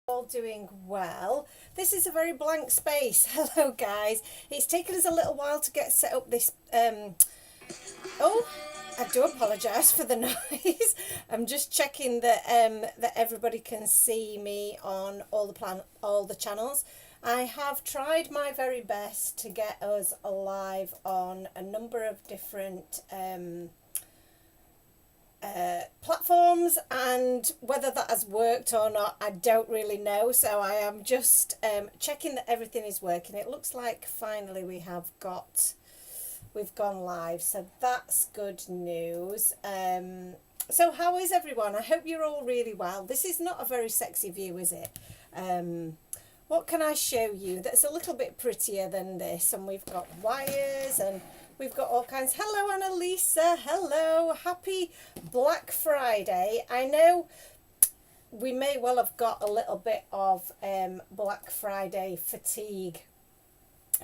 All doing well. This is a very blank space. Hello guys. It's taken us a little while to get set up this oh, I do apologize for the noise. I'm just checking that everybody can see me on all the channels. I have tried my very best to get us live on a number of different platforms, and whether that has worked or not I don't really know, so I am just checking that everything is working. It looks like finally we've gone live, so that's good news. So how is everyone? I hope you're all really well. This is not a very sexy view, is it? What can I show you that's a little bit prettier than this? And we've got wires and we've got all kinds. Hello, Annalisa. Hello. Happy Black Friday. I know we may well have got a little bit of Black Friday fatigue,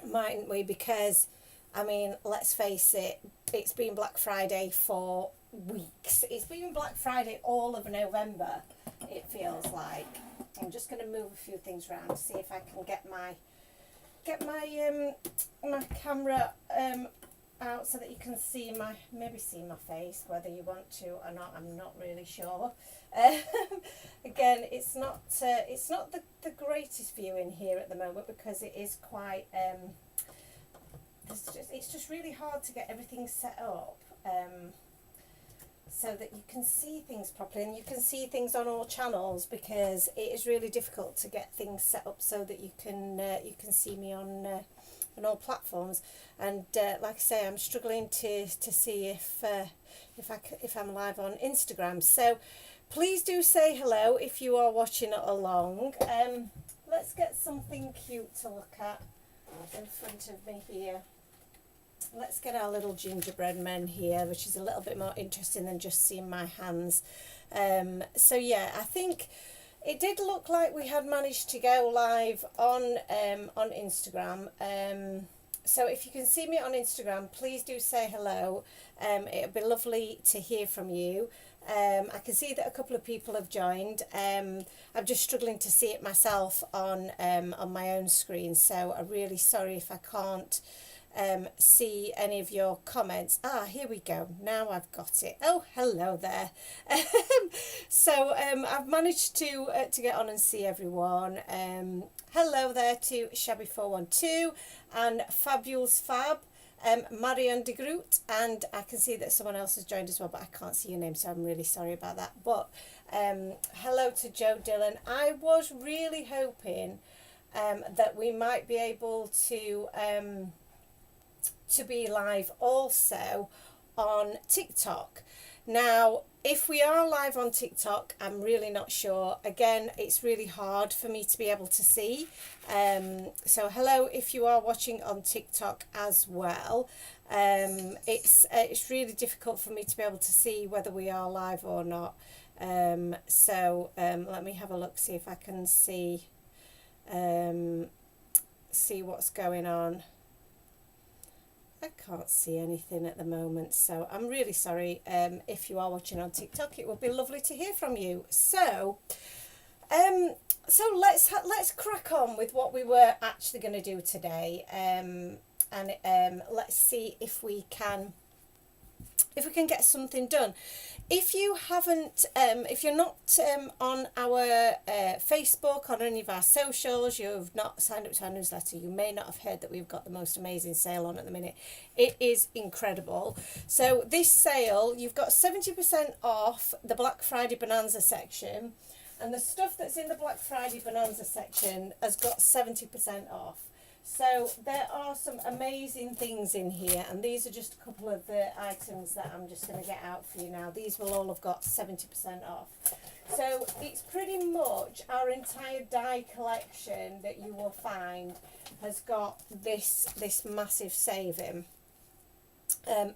mightn't we? Because, I mean, let's face it, it's been Black Friday for weeks. It's been Black Friday all of November, it feels like. I'm just going to move a few things around to see if I can get my my camera out so that you can see my face, whether you want to or not. I'm not really sure. Again, it's not the greatest view in here at the moment because it is quite it's just really hard to get everything set up so that you can see things properly and you can see things on all channels, because it is really difficult to get things set up so that you can see me on all platforms. And like I say, I'm struggling to see if I'm live on Instagram. So please do say hello if you are watching it along. Let's get something cute to look at in front of me here. Let's get our little gingerbread men here, which is a little bit more interesting than just seeing my hands. So yeah, I think it did look like we had managed to go live on Instagram. So if you can see me on Instagram, please do say hello. It'd be lovely to hear from you. I can see that a couple of people have joined. I'm just struggling to see it myself on my own screen, so I'm really sorry if I can't see any of your comments. Here we go, now I've got it. Oh, hello there. So I've managed to get on and see everyone. Hello there to Shabby412 and Fabulous Fab, Marion de Groot, and I can see that someone else has joined as well, but I can't see your name, so I'm really sorry about that. But hello to Joe Dillon. I was really hoping that we might be able to be live also on TikTok. Now, if we are live on TikTok, I'm really not sure. Again, it's really hard for me to be able to see. So hello if you are watching on TikTok as well. It's really difficult for me to be able to see whether we are live or not. So let me have a look, see if I can see what's going on. I can't see anything at the moment, so I'm really sorry. If you are watching on TikTok, it would be lovely to hear from you. So let's crack on with what we were actually going to do today, and let's see if we can get something done. If you haven't, if you're not on our Facebook, on any of our socials, you've not signed up to our newsletter, you may not have heard that we've got the most amazing sale on at the minute. It is incredible. So this sale, you've got 70% off the Black Friday Bonanza section, and the stuff that's in the Black Friday Bonanza section has got 70% off. So there are some amazing things in here, and these are just a couple of the items that I'm just going to get out for you now. These will all have got 70% off. So it's pretty much our entire die collection that you will find has got this massive saving.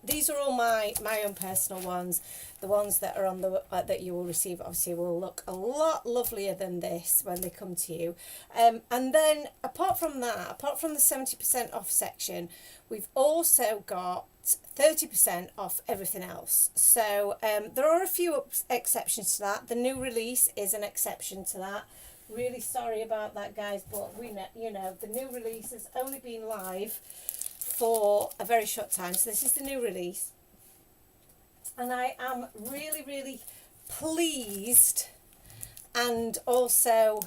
These are all my own personal ones. The ones that are on the that you will receive obviously will look a lot lovelier than this when they come to you. And then apart from that, apart from the 70% off section, we've also got 30% off everything else. So there are a few exceptions to that. The new release is an exception to that. Really sorry about that, guys, but we know, you know, the new release has only been live for a very short time. So this is the new release. And I am really, really pleased and also,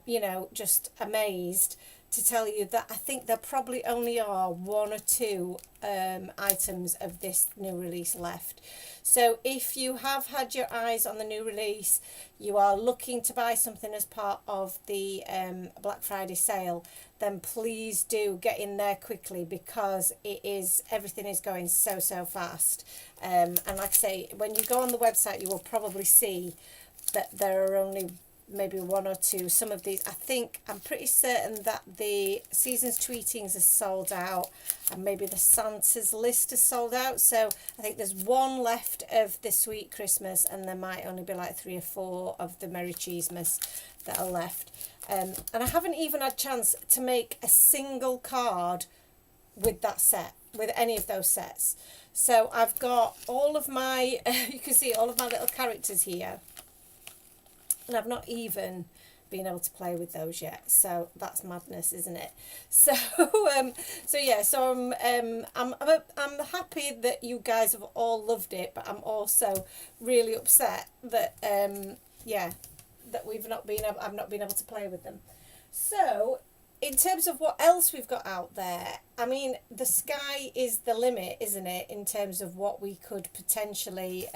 you know, just amazed to tell you that I think there probably only are one or two items of this new release left. So if you have had your eyes on the new release, you are looking to buy something as part of the Black Friday sale, then please do get in there quickly, because everything is going so fast. And like I say, when you go on the website, you will probably see that there are only maybe one or two. Some of these, I'm pretty certain that the Seasons Tweetings is sold out, and maybe the Santa's List is sold out. So I think there's one left of the Sweet Christmas, and there might only be like 3 or 4 of the Merry Cheesemas that are left. And I haven't even had a chance to make a single card with that set, with any of those sets. So I've got all of my, you can see all of my little characters here, and I've not even been able to play with those yet. So that's madness, isn't it? So I'm happy that you guys have all loved it, but I'm also really upset that that I've not been able to play with them. So in terms of what else we've got out there, I mean, the sky is the limit, isn't it, in terms of what we could potentially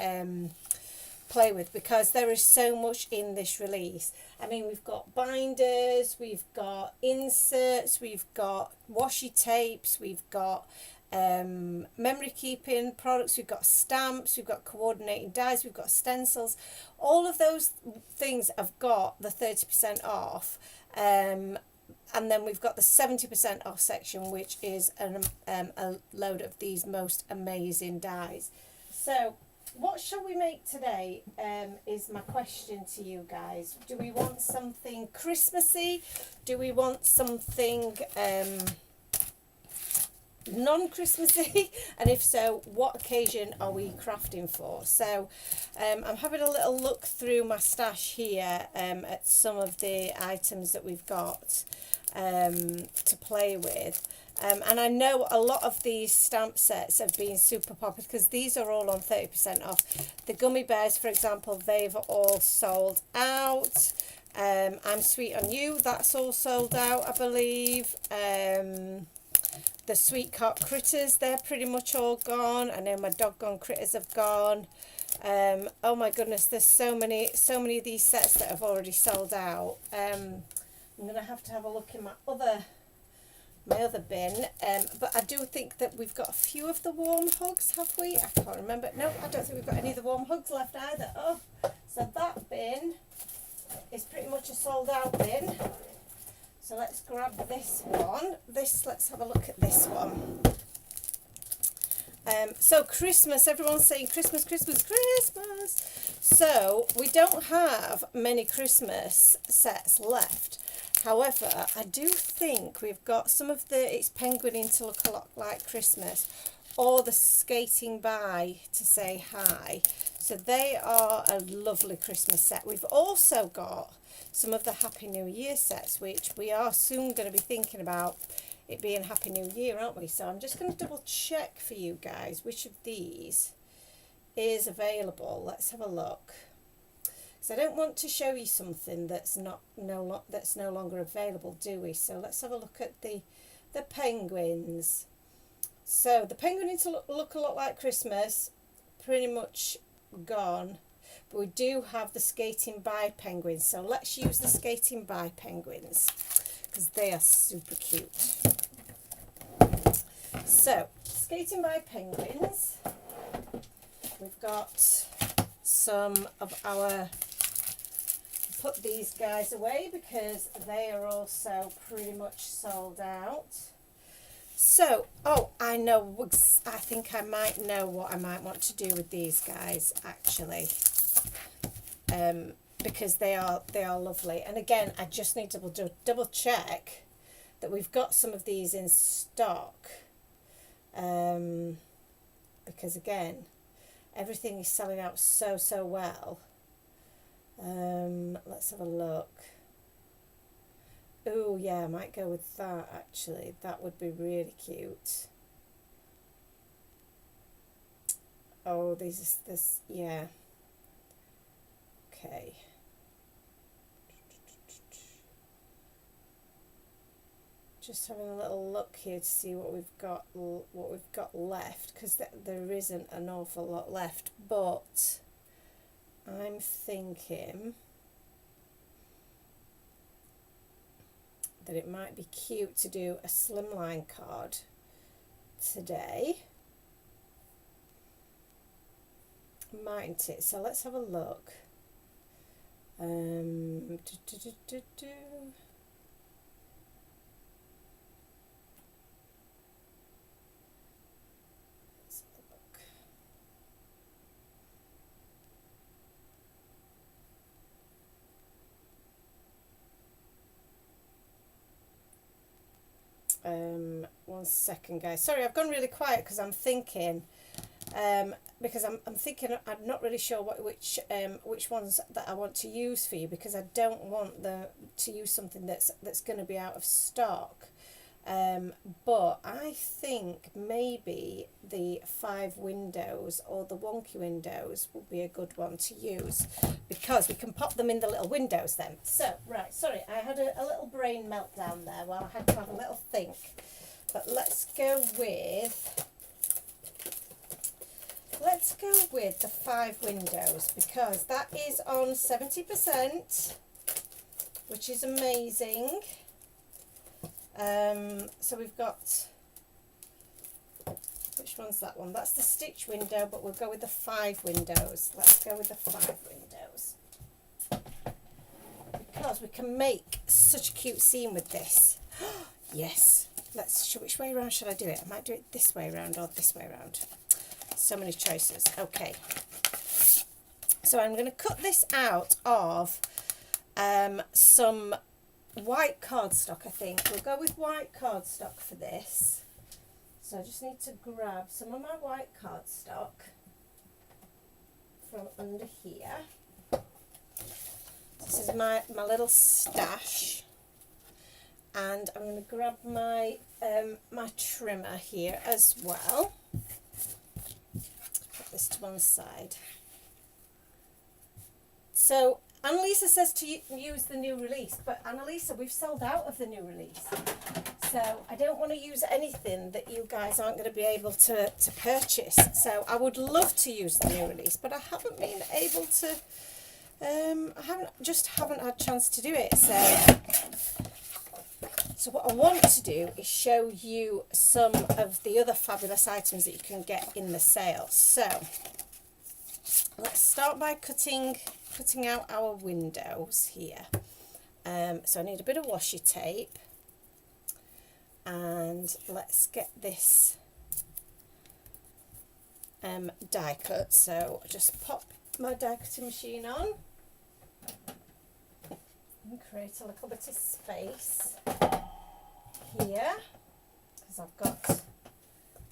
play with, because there is so much in this release. I mean, we've got binders, we've got inserts, we've got washi tapes, we've got memory keeping products, we've got stamps, we've got coordinating dies, we've got stencils. All of those things have got the 30% off, and then we've got the 70% off section, which is a load of these most amazing dies. So what shall we make today, is my question to you guys. Do we want something Christmassy? Do we want something non-Christmassy? And if so, what occasion are we crafting for? So I'm having a little look through my stash here at some of the items that we've got to play with. And I know a lot of these stamp sets have been super popular, because these are all on 30% off. The gummy bears, for example, they've all sold out. I'm Sweet on You, that's all sold out, I believe. The Sweet Cart Critters, they're pretty much all gone. I know my Doggone Critters have gone. Oh my goodness, there's so many of these sets that have already sold out. I'm going to have a look in my other bin, but I do think that we've got a few of the warm hugs, have we? I can't remember. No, I don't think we've got any of the warm hugs left either. Oh, so that bin is pretty much a sold out bin. So let's grab this one. Let's have a look at this one. So Christmas, everyone's saying Christmas, Christmas, Christmas. So we don't have many Christmas sets left. However, I do think we've got some of it's penguining to look a lot like Christmas, or the skating by to say hi. So they are a lovely Christmas set. We've also got some of the Happy New Year sets, which we are soon going to be thinking about it being Happy New Year, aren't we? So I'm just going to double check for you guys which of these is available. Let's have a look. So I don't want to show you something that's no longer available, do we? So let's have a look at the penguins. So the penguin needs to look a lot like Christmas, pretty much gone. But we do have the skating by penguins. So let's use the skating by penguins, because they are super cute. So skating by penguins, we've got some of our, put these guys away because they are also pretty much sold out. So, oh, I know, I think I might know what I might want to do with these guys, actually, because they are lovely. And again, I just need to double check that we've got some of these in stock, because again, everything is selling out so well. Let's have a look. Oh yeah, I might go with that actually. That would be really cute. Oh, this, yeah. Okay. Just having a little look here to see what we've got left, because there isn't an awful lot left, but I'm thinking that it might be cute to do a slimline card today, mightn't it? So let's have a look. One second, guys. Sorry, I've gone really quiet because I'm thinking. Because I'm thinking, I'm not really sure which ones that I want to use for you, because I don't want to use something that's going to be out of stock. But I think maybe the 5 windows or the wonky windows will be a good one to use, because we can pop them in the little windows then. So, right, sorry, I had a little brain meltdown there while I had to have a little think. But let's go with the 5 windows, because that is on 70%, which is amazing. So we've got, which one's that one? That's the stitch window, but we'll go with the 5 windows. Let's go with the 5 windows, because we can make such a cute scene with this. Yes. Which way around should I do it? I might do it this way around or this way around. So many choices. Okay. So I'm going to cut this out of some white cardstock, I think. We'll go with white cardstock for this. So I just need to grab some of my white cardstock from under here. This is my little stash. And I'm going to grab my my trimmer here as well. Put this to one side. So Annalisa says to use the new release, but Annalisa, we've sold out of the new release. So I don't want to use anything that you guys aren't going to be able to purchase. So I would love to use the new release, but I haven't been able to. I haven't had a chance to do it. So what I want to do is show you some of the other fabulous items that you can get in the sale. So let's start by cutting out our windows here. So I need a bit of washi tape, and let's get this die cut. So just pop my die cutting machine on and create a little bit of space here, because I've got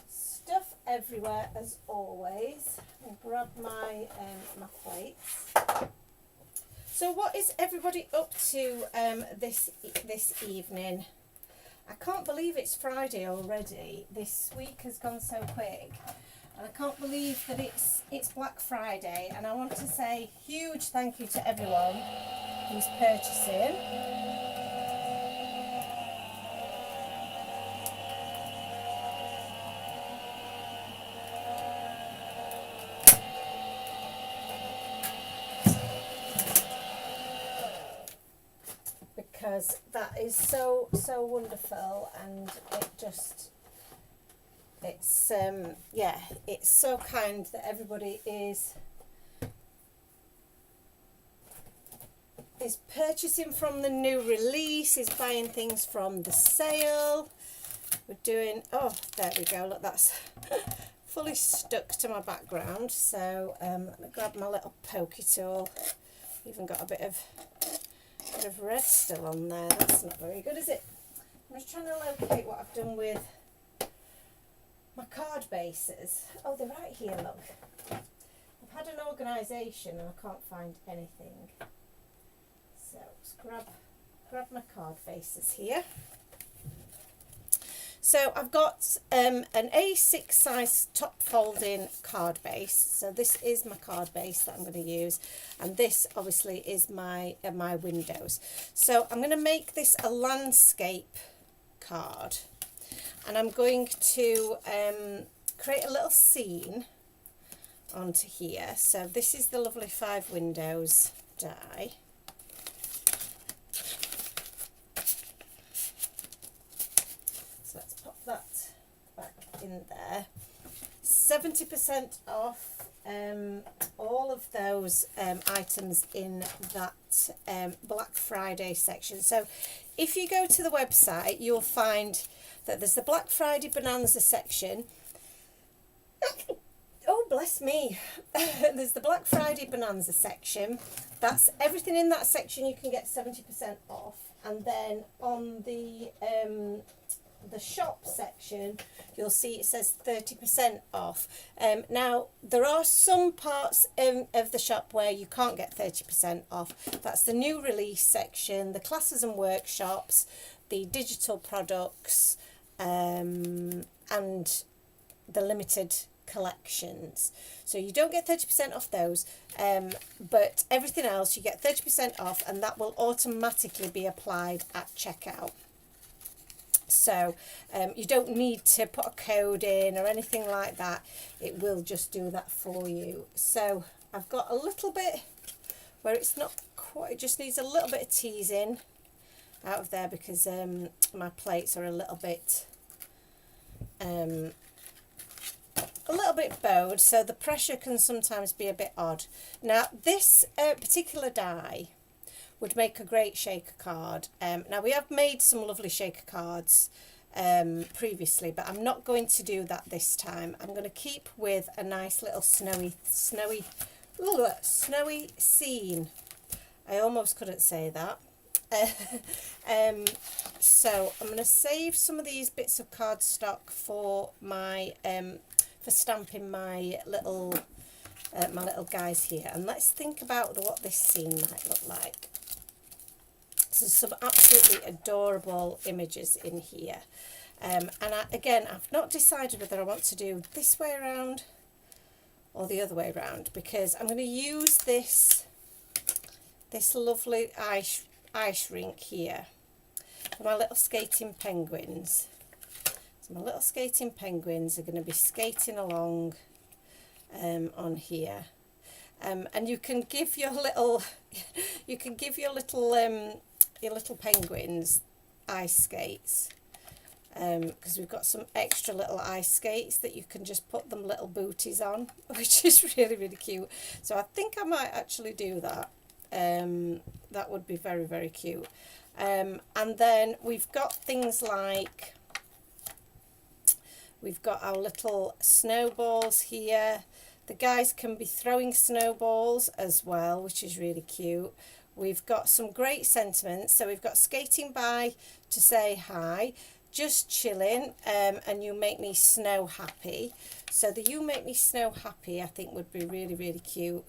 stuff everywhere as always. And grab my my plates. So what is everybody up to this evening? I can't believe it's Friday already. This week has gone so quick, and I can't believe that it's Black Friday. And I want to say huge thank you to everyone who's purchasing. Because that is so wonderful, and it's yeah, it's so kind that everybody is purchasing from the new release, is buying things from the sale. We're doing, oh, there we go, look, that's fully stuck to my background. So let me grab my little pokey tool. Even got a bit of red still on there. That's not very good, is it? I'm just trying to locate what I've done with my card bases. Oh, they're right here, look. I've had an organisation and I can't find anything. So let's grab my card faces here. So I've got an A6 size top folding card base. So this is my card base that I'm going to use, and this obviously is my windows. So I'm going to make this a landscape card, and I'm going to create a little scene onto here. So this is the lovely 5 windows die. So let's pop that back in there. 70% off all of those items in that Black Friday section. So if you go to the website, you'll find that there's the Black Friday Bonanza section. Oh, bless me. There's the Black Friday Bonanza section. That's everything in that section you can get 70% off. And then on the shop section, you'll see it says 30% off. Now, there are some parts of the shop where you can't get 30% off. That's the new release section, the classes and workshops, the digital products, and the limited collections. So you don't get 30% off those, but everything else you get 30% off, and that will automatically be applied at checkout. So you don't need to put a code in or anything like that. It will just do that for you. So I've got a little bit where it's not quite, it just needs a little bit of teasing out of there because my plates are a little bit bowed, so the pressure can sometimes be a bit odd. Now this particular die would make a great shaker card. Now we have made some lovely shaker cards previously, but I'm not going to do that this time. I'm going to keep with a nice little snowy scene. I almost couldn't say that. So I'm going to save some of these bits of cardstock for my for stamping my little guys here, and let's think about what this scene might look like. So some absolutely adorable images in here, and again I've not decided whether I want to do this way around or the other way around, because I'm going to use this lovely ice rink here for my little skating penguins. So my little skating penguins are going to be skating along on here, and you can give your little your little penguins ice skates, because we've got some extra little ice skates that you can just put them little booties on, which is really, really cute. So I think I might actually do that. That would be very, very cute. And then we've got things like, we've got our little snowballs here. The guys can be throwing snowballs as well, which is really cute. We've got some great sentiments. So we've got skating by to say hi, just chilling, and you make me snow happy. So the you make me snow happy I think would be really, really cute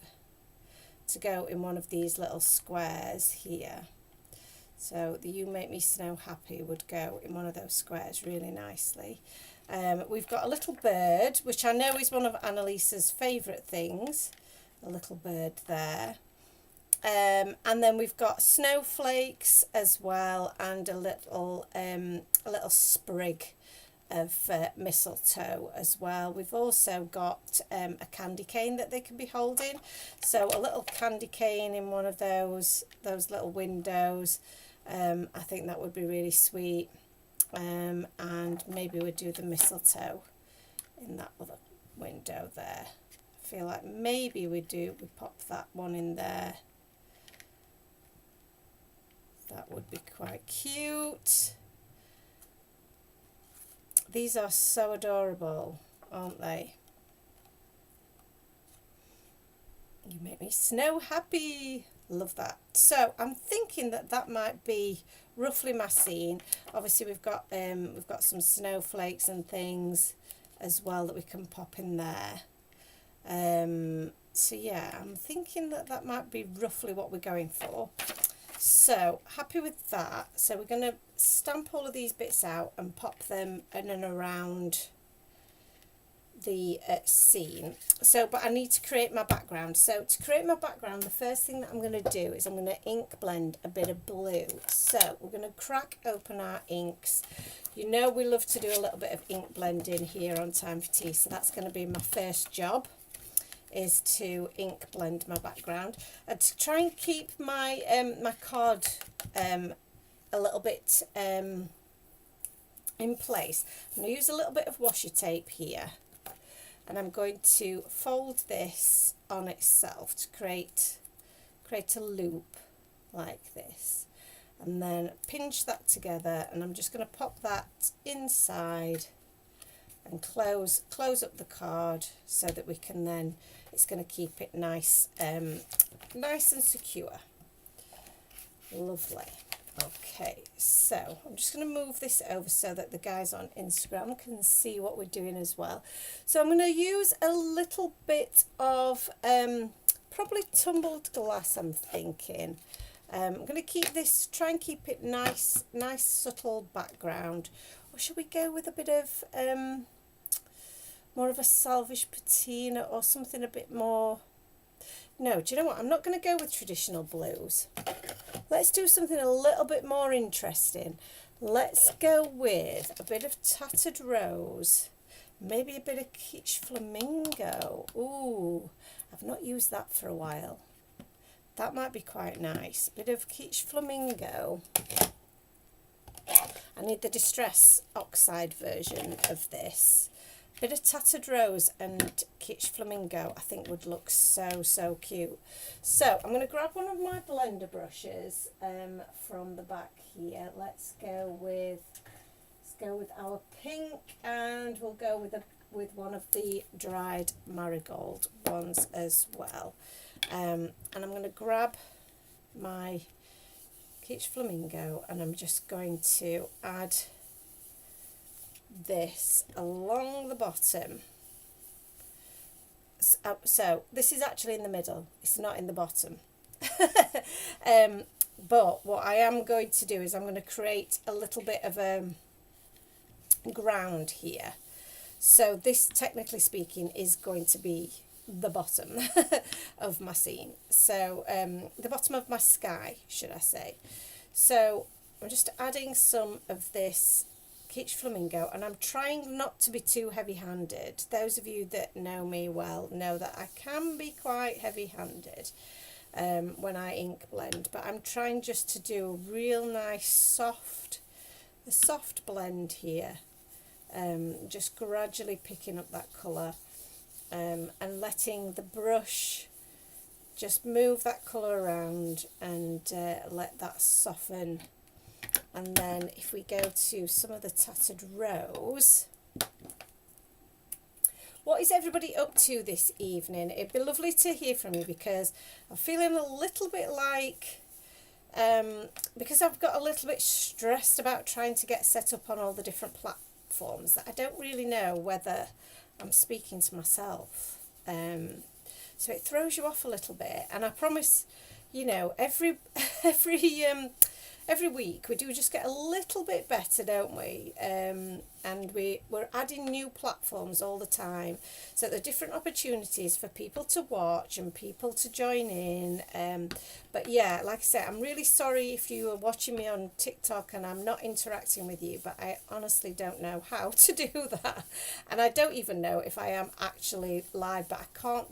to go in one of these little squares here. So the you make me snow happy would go in one of those squares really nicely. We've got a little bird, which I know is one of Annalisa's favourite things, a little bird there. And then we've got snowflakes as well, and a little sprig of mistletoe as well. We've also got a candy cane that they can be holding, so a little candy cane in one of those little windows. I think that would be really sweet. And maybe we'd do the mistletoe in that other window there. I feel like maybe we pop that one in there. That would be quite cute. These are so adorable, aren't they? You make me snow happy. Love that. So I'm thinking that might be roughly my scene. Obviously we've got some snowflakes and things as well that we can pop in there. So yeah, I'm thinking that might be roughly what we're going for. So happy with that. So we're going to stamp all of these bits out and pop them in and around the scene. So, but I need to create my background. So to create my background, the first thing that I'm going to do is I'm going to ink blend a bit of blue. So we're going to crack open our inks. You know we love to do a little bit of ink blending here on Time for Tea, so that's going to be my first job, is to ink blend my background and to try and keep my my card a little bit in place. I'm going to use a little bit of washi tape here, and I'm going to fold this on itself to create a loop like this, and then pinch that together, and I'm just going to pop that inside and close up the card so that we can then, it's going to keep it nice nice and secure. Lovely. Okay, so I'm just going to move this over so that the guys on Instagram can see what we're doing as well. So I'm going to use a little bit of probably tumbled glass, I'm thinking. I'm going to keep this, try and keep it nice subtle background. Or should we go with a bit of more of a salvage patina or something a bit more? No, do you know what? I'm not going to go with traditional blues. Let's do something a little bit more interesting. Let's go with a bit of tattered rose, maybe a bit of kitsch flamingo. Ooh, I've not used that for a while. That might be quite nice. Bit of kitsch flamingo. I need the Distress Oxide version of this. Bit of tattered rose and kitsch flamingo I think would look so cute. So I'm going to grab one of my blender brushes from the back here. Let's go with our pink, and we'll go with one of the dried marigold ones as well. And I'm going to grab my kitsch flamingo, and I'm just going to add this along the bottom. So this is actually in the middle, it's not in the bottom. But what I am going to do is I'm going to create a little bit of a ground here. So this, technically speaking, is going to be the bottom of my scene. So the bottom of my sky, should I say. So I'm just adding some of this kitsch flamingo, and I'm trying not to be too heavy-handed. Those of you that know me well know that I can be quite heavy-handed when I ink blend, but I'm trying just to do a real nice soft blend here, just gradually picking up that colour and letting the brush just move that colour around and let that soften. And then if we go to some of the tattered rose, what is everybody up to this evening? It'd be lovely to hear from you, because I'm feeling a little bit like, because I've got a little bit stressed about trying to get set up on all the different platforms, that I don't really know whether I'm speaking to myself. So it throws you off a little bit, and I promise, you know, every week we do just get a little bit better, don't we? And we're adding new platforms all the time, so there are different opportunities for people to watch and people to join in. But yeah, like I said, I'm really sorry if you are watching me on TikTok and I'm not interacting with you, but I honestly don't know how to do that, and I don't even know if I am actually live, but I can't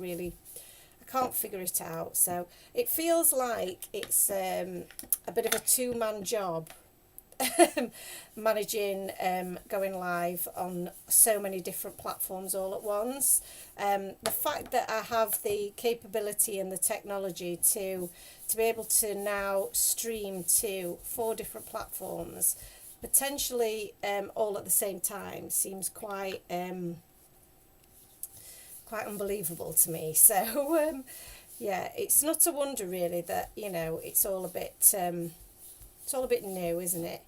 figure it out. So it feels like it's a bit of a two-man job managing going live on so many different platforms all at once. The fact that I have the capability and the technology to be able to now stream to 4 different platforms, potentially all at the same time, seems quite unbelievable to me. So yeah, it's not a wonder really that, you know, it's all a bit new, isn't it?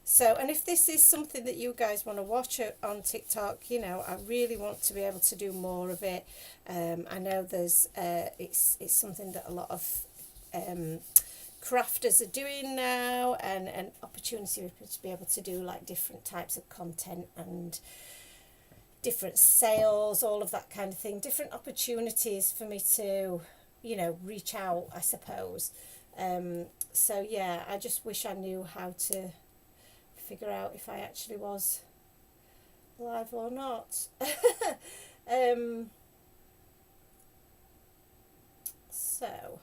So, and if this is something that you guys want to watch on TikTok, you know, I really want to be able to do more of it. I know there's it's something that a lot of crafters are doing now, and an opportunity to be able to do like different types of content and different sales, all of that kind of thing, different opportunities for me to, you know, reach out, I suppose. So yeah, I just wish I knew how to figure out if I actually was live or not. So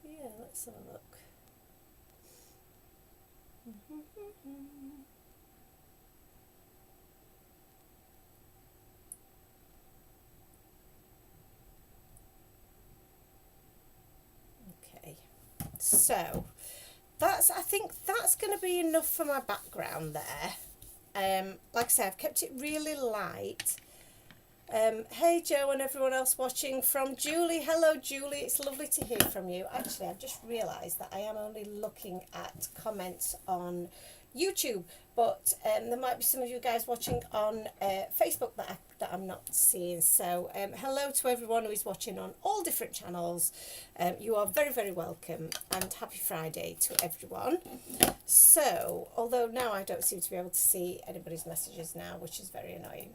yeah, let's have a look. Okay, so I think that's going to be enough for my background there. Like I said, I've kept it really light. Hey Joe and everyone else watching, from Julie. Hello Julie, it's lovely to hear from you. Actually, I've just realised that I am only looking at comments on YouTube, but there might be some of you guys watching on Facebook that I'm not seeing. So hello to everyone who is watching on all different channels. You are very, very welcome, and happy Friday to everyone. So, although now I don't seem to be able to see anybody's messages now, which is very annoying.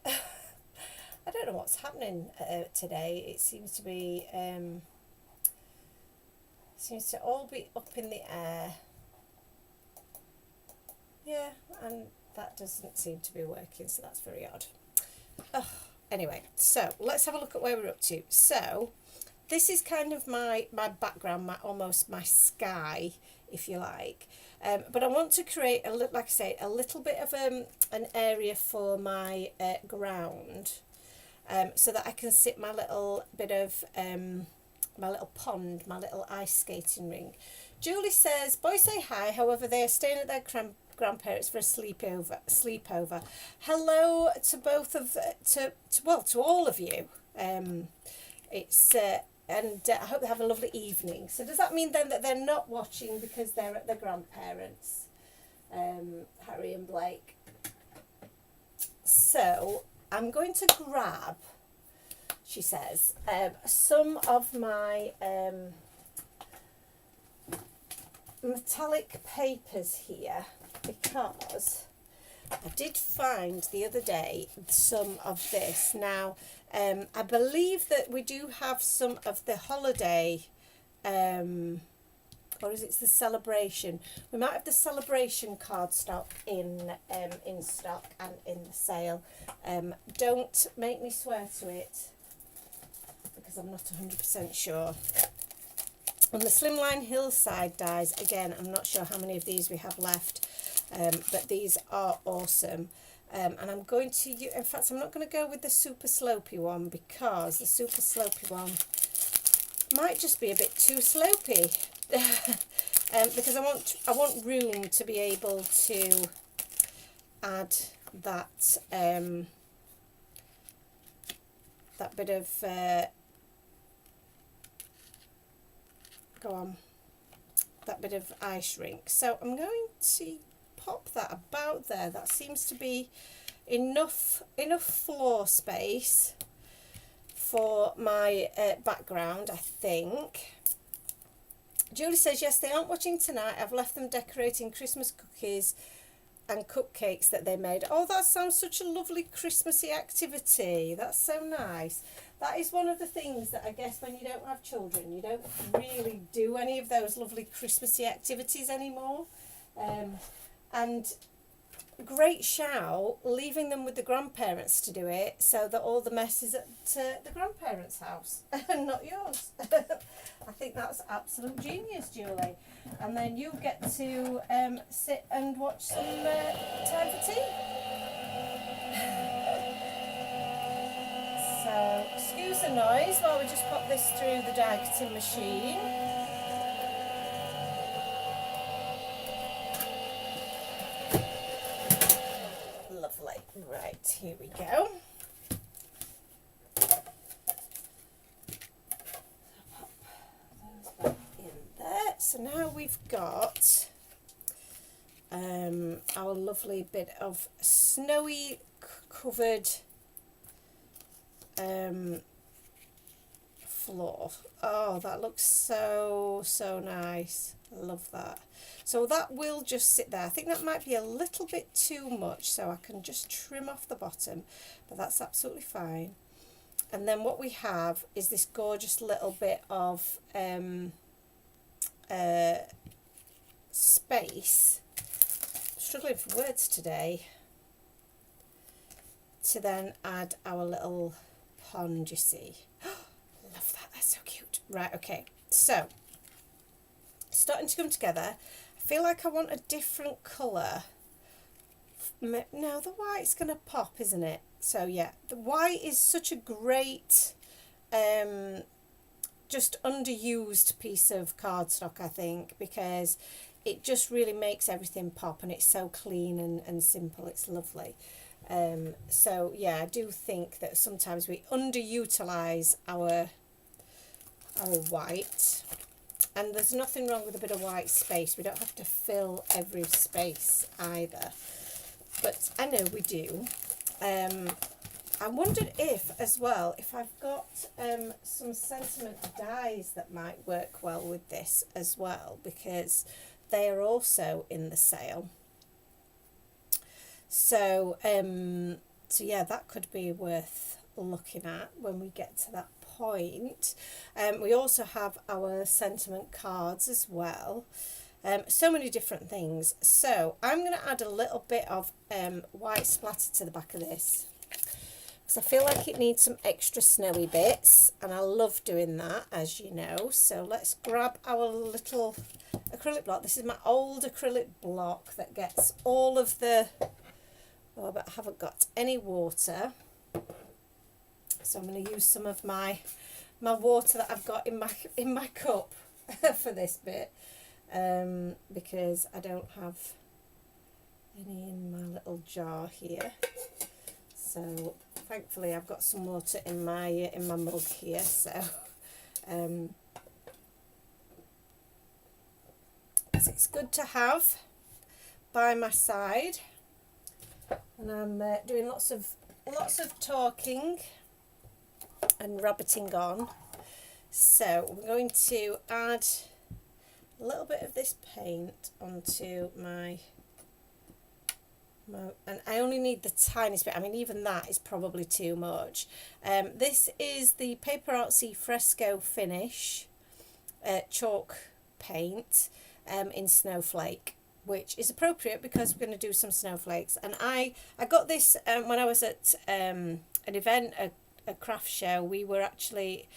I don't know what's happening today. It seems to be seems to all be up in the air. Yeah, and that doesn't seem to be working, so that's very odd. Oh, anyway, so let's have a look at where we're up to. So this is kind of my background, almost my sky, if you like. But I want to create, like I say, a little bit of an area for my ground, so that I can sit my little bit of, my little pond, my little ice skating ring. Julie says, boys say hi, however they are staying at their grandparents for a sleepover. Hello to both of, to all of you. It's and I hope they have a lovely evening. So does that mean then that they're not watching because they're at their grandparents, Harry and Blake? So I'm going to grab, she says, some of my metallic papers here, because I did find the other day some of this. Now, I believe that we do have some of the holiday, or is it the celebration? We might have the celebration cardstock in stock and in the sale. Don't make me swear to it, because I'm not 100% sure. On the Slimline Hillside dies, again, I'm not sure how many of these we have left, but these are awesome. And I'm going to, in fact, I'm not going to go with the super slopey one, because the super slopey one might just be a bit too slopey. Because I want room to be able to add that that bit of that bit of ice rink. So I'm going to pop that about there. That seems to be enough floor space for my background, I think. Julie says, yes, they aren't watching tonight. I've left them decorating Christmas cookies and cupcakes that they made. Oh, that sounds such a lovely Christmassy activity. That's so nice. That is one of the things that I guess when you don't have children, you don't really do any of those lovely Christmassy activities anymore. And great shout, leaving them with the grandparents to do it, so that all the mess is at the grandparents' house and not yours. I think that's absolute genius, Julie. And then you get to sit and watch some Time for Tea. So excuse the noise while we just pop this through the die cutting machine. Lovely. Right, here we go. Pop those back in there. So now we've got our lovely bit of snowy covered floor. Oh, that looks so nice. I love that. So that will just sit there. I think that might be a little bit too much, so I can just trim off the bottom, but that's absolutely fine. And then what we have is this gorgeous little bit of space, struggling for words today, to then add our little pond, you see. Love that, that's so cute. Right, okay, so starting to come together. I feel like I want a different colour. No, the white's going to pop, isn't it? So yeah, the white is such a great just underused piece of cardstock, I think, because it just really makes everything pop, and it's so clean and simple. It's lovely. So yeah, I do think that sometimes we underutilise our white, and there's nothing wrong with a bit of white space. We don't have to fill every space either, but I know we do. I wondered if as well, if I've got some sentiment dies that might work well with this as well, because they are also in the sale. So so yeah, that could be worth looking at when we get to that point. We also have our sentiment cards as well. So many different things. So I'm going to add a little bit of white splatter to the back of this, because I feel like it needs some extra snowy bits, and I love doing that, as you know. So let's grab our little acrylic block. This is my old acrylic block that gets all of the, oh, but I haven't got any water, so I'm going to use some of my water that I've got in my cup for this bit, because I don't have any in my little jar here. So thankfully I've got some water in my mug here, so it's good to have by my side. And I'm doing lots of talking and rabbiting on. So we're going to add a little bit of this paint onto my, and I only need the tiniest bit. I mean, even that is probably too much. This is the Paper Artsy Fresco Finish chalk paint in Snowflake, which is appropriate because we're going to do some snowflakes. And I got this when I was at an event, a craft show. We were actually,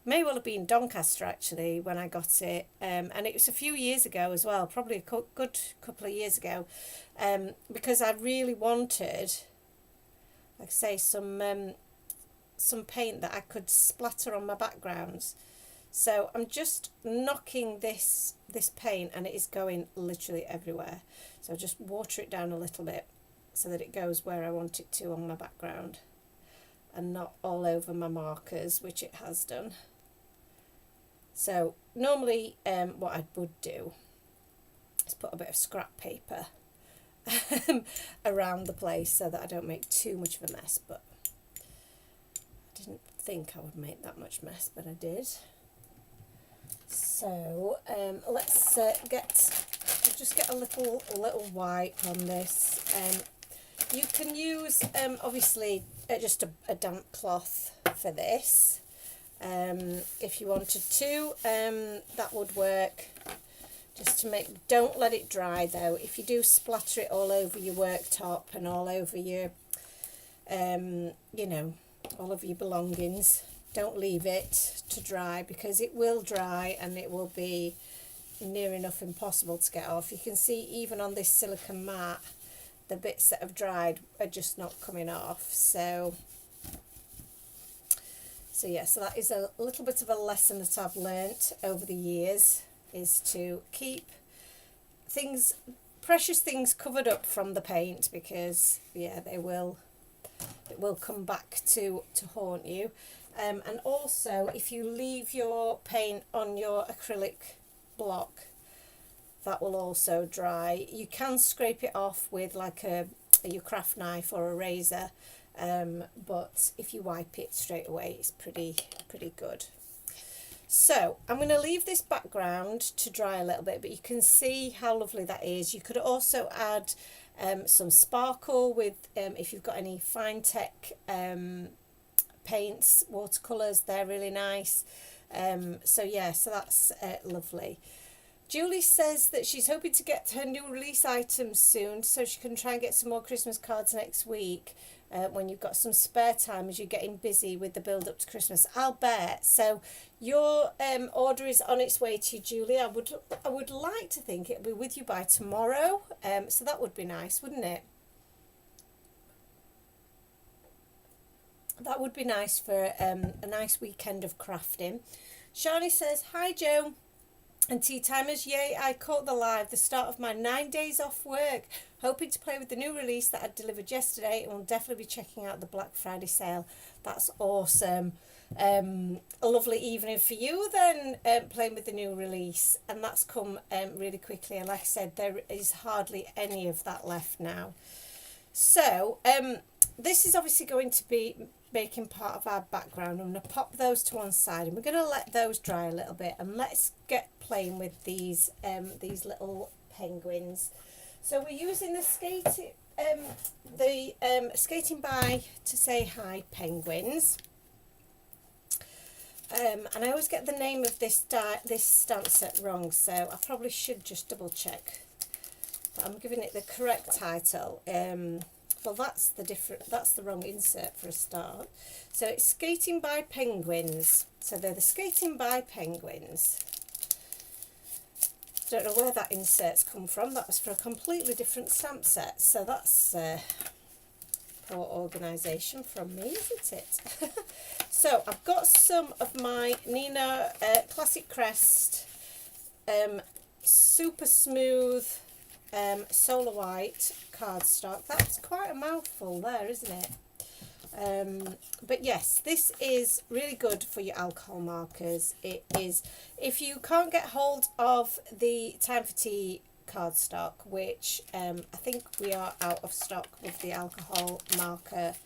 may well have been Doncaster actually when I got it, and it was a few years ago as well, probably a good couple of years ago, because I really wanted, like I say, some paint that I could splatter on my backgrounds. So I'm just knocking this paint, and it is going literally everywhere. So just water it down a little bit so that it goes where I want it to on my background, and not all over my markers, which it has done. So normally what I would do is put a bit of scrap paper around the place so that I don't make too much of a mess, but I didn't think I would make that much mess, but I did. So let's just get a little wipe on this. You can use obviously just a damp cloth for this, if you wanted to. That would work, just to make, don't let it dry though. If you do splatter it all over your worktop and all over your you know, all of your belongings, don't leave it to dry, because it will dry and it will be near enough impossible to get off. You can see even on this silicone mat, the bits that have dried are just not coming off. So yeah, so that is a little bit of a lesson that I've learnt over the years, is to keep things, precious things, covered up from the paint, because yeah, it will come back to haunt you. And also, if you leave your paint on your acrylic block, that will also dry. You can scrape it off with like your craft knife or a razor, but if you wipe it straight away, it's pretty good. So I'm going to leave this background to dry a little bit, but you can see how lovely that is. You could also add some sparkle with, if you've got any fine tech paints, watercolours, they're really nice. So yeah, so that's lovely. Julie says that she's hoping to get her new release items soon so she can try and get some more Christmas cards next week. When you've got some spare time as you're getting busy with the build up to Christmas, I'll bet. So your order is on its way to you, Julie. I would like to think it'll be with you by tomorrow. So that would be nice, wouldn't it? That would be nice for a nice weekend of crafting. Shani says, hi Joe and tea timers, yay, I caught the live, the start of my 9 days off work, hoping to play with the new release that I delivered yesterday, and will definitely be checking out the Black Friday sale. That's awesome. A lovely evening for you then, playing with the new release, and that's come really quickly, and like I said, there is hardly any of that left now. So this is obviously going to be making part of our background. I'm going to pop those to one side and we're going to let those dry a little bit, and let's get playing with these little penguins. So we're using the skating by to say hi penguins, and I always get the name of this stamp set wrong, so I probably should just double check, but I'm giving it the correct title. Well, that's the wrong insert for a start. So it's Skating by Penguins. So they're the Skating by Penguins. Don't know where that insert's come from. That was for a completely different stamp set. So that's poor organisation from me, isn't it? So I've got some of my Nina Classic Crest Super Smooth Solar White cardstock. That's quite a mouthful there, isn't it? But yes, this is really good for your alcohol markers. It is, if you can't get hold of the Time for Tea cardstock, which I think we are out of stock with the alcohol marker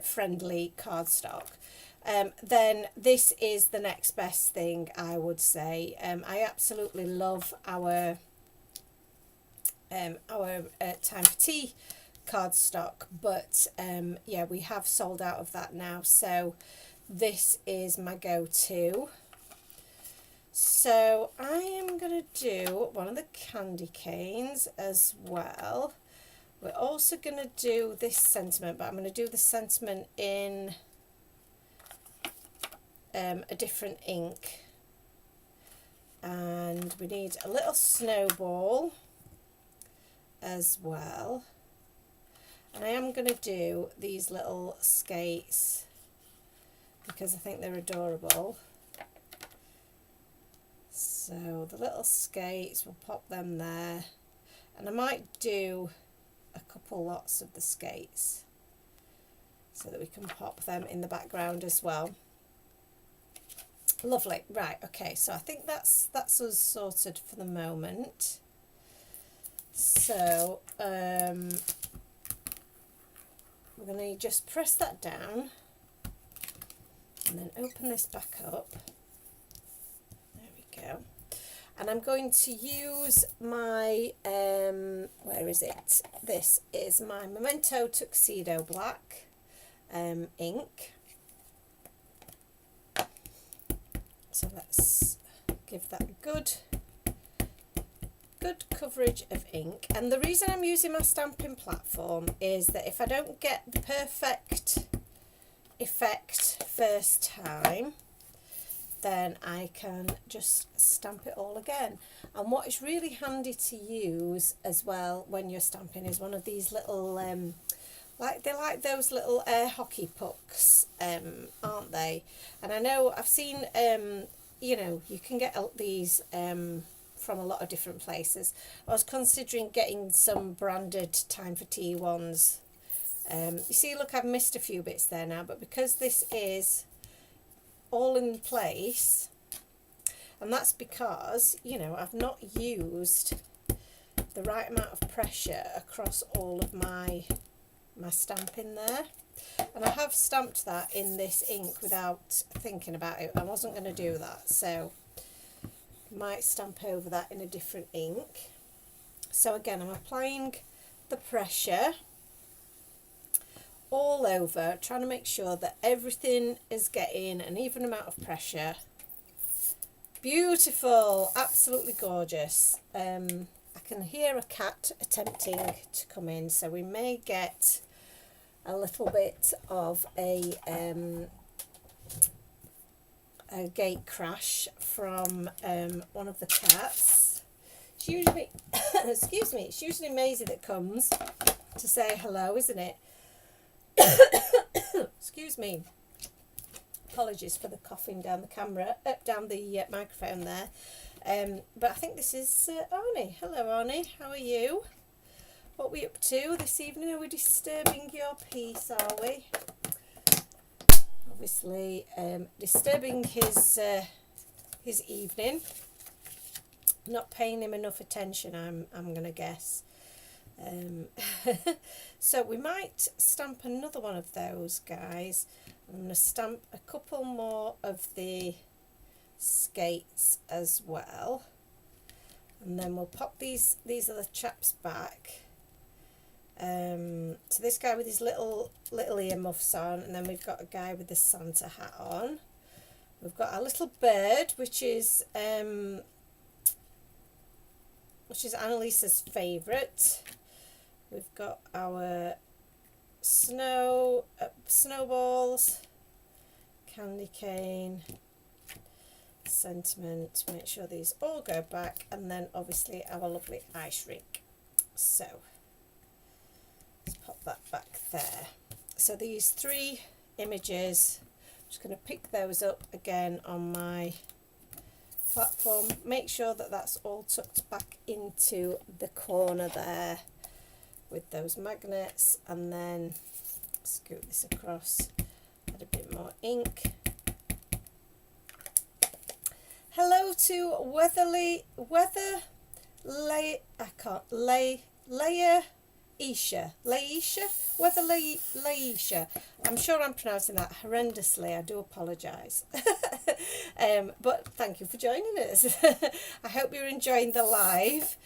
friendly cardstock, then this is the next best thing, I would say. I absolutely love our Time for Tea cardstock, but yeah, we have sold out of that now, so this is my go-to. So I am going to do one of the candy canes as well. We're also going to do this sentiment, but I'm going to do the sentiment in a different ink, and we need a little snowball as well, and I am going to do these little skates because I think they're adorable. So the little skates, we'll pop them there, and I might do a couple lots of the skates so that we can pop them in the background as well. Lovely. Right, okay, so I think that's us sorted for the moment. So we're going to just press that down and then open this back up. There we go. And I'm going to use my, where is it? This is my Memento Tuxedo Black ink. So let's give that good coverage of ink. And the reason I'm using my stamping platform is that if I don't get the perfect effect first time, then I can just stamp it all again. And what is really handy to use as well when you're stamping is one of these little they're like those little air hockey pucks, aren't they? And I know I've seen you know, you can get these from a lot of different places. I was considering getting some branded Time for Tea ones. You see, look, I've missed a few bits there now, but because this is all in place, and that's because, you know, I've not used the right amount of pressure across all of my stamping there. And I have stamped that in this ink without thinking about it. I wasn't going to do that, so might stamp over that in a different ink. So again, I'm applying the pressure all over, trying to make sure that everything is getting an even amount of pressure. Beautiful, absolutely gorgeous. I can hear a cat attempting to come in, so we may get a little bit of a gate crash from one of the cats. It's usually, excuse me, it's usually Maisie that comes to say hello, isn't it? Excuse me. Apologies for the coughing down the camera, down the microphone there. But I think this is Arnie. Hello Arnie, how are you? What are we up to this evening? Are we disturbing your peace, are we? Obviously disturbing his evening. Not paying him enough attention, I'm gonna guess. So we might stamp another one of those guys. I'm going to stamp a couple more of the skates as well, and then we'll pop these other chaps back. So this guy with his little earmuffs on, and then we've got a guy with the Santa hat on. We've got our little bird, which is Annalisa's favourite. We've got our snowballs, candy cane, sentiment. Make sure these all go back, and then obviously our lovely ice rink. So let's pop that back there. So these three images, I'm just going to pick those up again on my platform. Make sure that that's all tucked back into the corner there with those magnets, and then scoot this across, add a bit more ink. Hello to Laisha. I'm sure I'm pronouncing that horrendously. I do apologise. But thank you for joining us. I hope you're enjoying the live.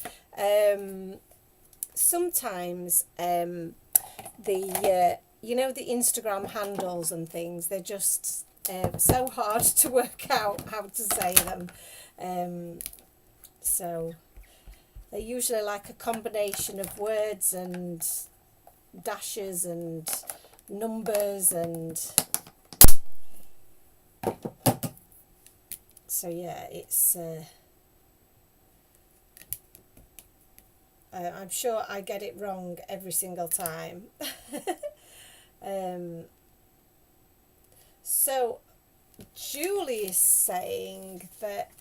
Sometimes the Instagram handles and things, they're just so hard to work out how to say them. So they're usually like a combination of words and dashes and numbers, and so yeah, it's I'm sure I get it wrong every single time. So Julie is saying that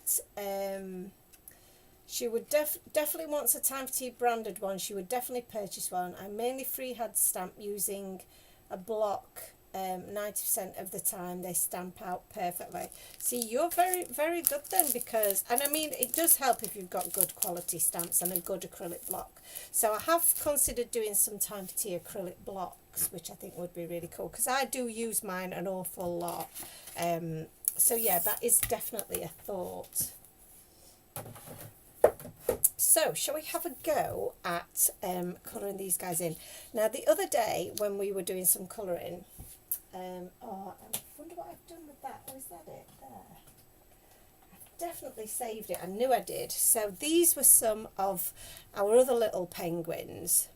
she would definitely wants a Time for Tea branded one. She would definitely purchase one. I mainly freehand stamp using a block. 90% of the time they stamp out perfectly. See, you're very, very good then, because, and I mean, it does help if you've got good quality stamps and a good acrylic block. So I have considered doing some Time for Tea acrylic blocks, which I think would be really cool, because I do use mine an awful lot. So yeah, that is definitely a thought. So shall we have a go at colouring these guys in? Now the other day when we were doing some colouring, I wonder what I've done with that. Oh, is that it? There. I've definitely saved it. I knew I did. So these were some of our other little penguins,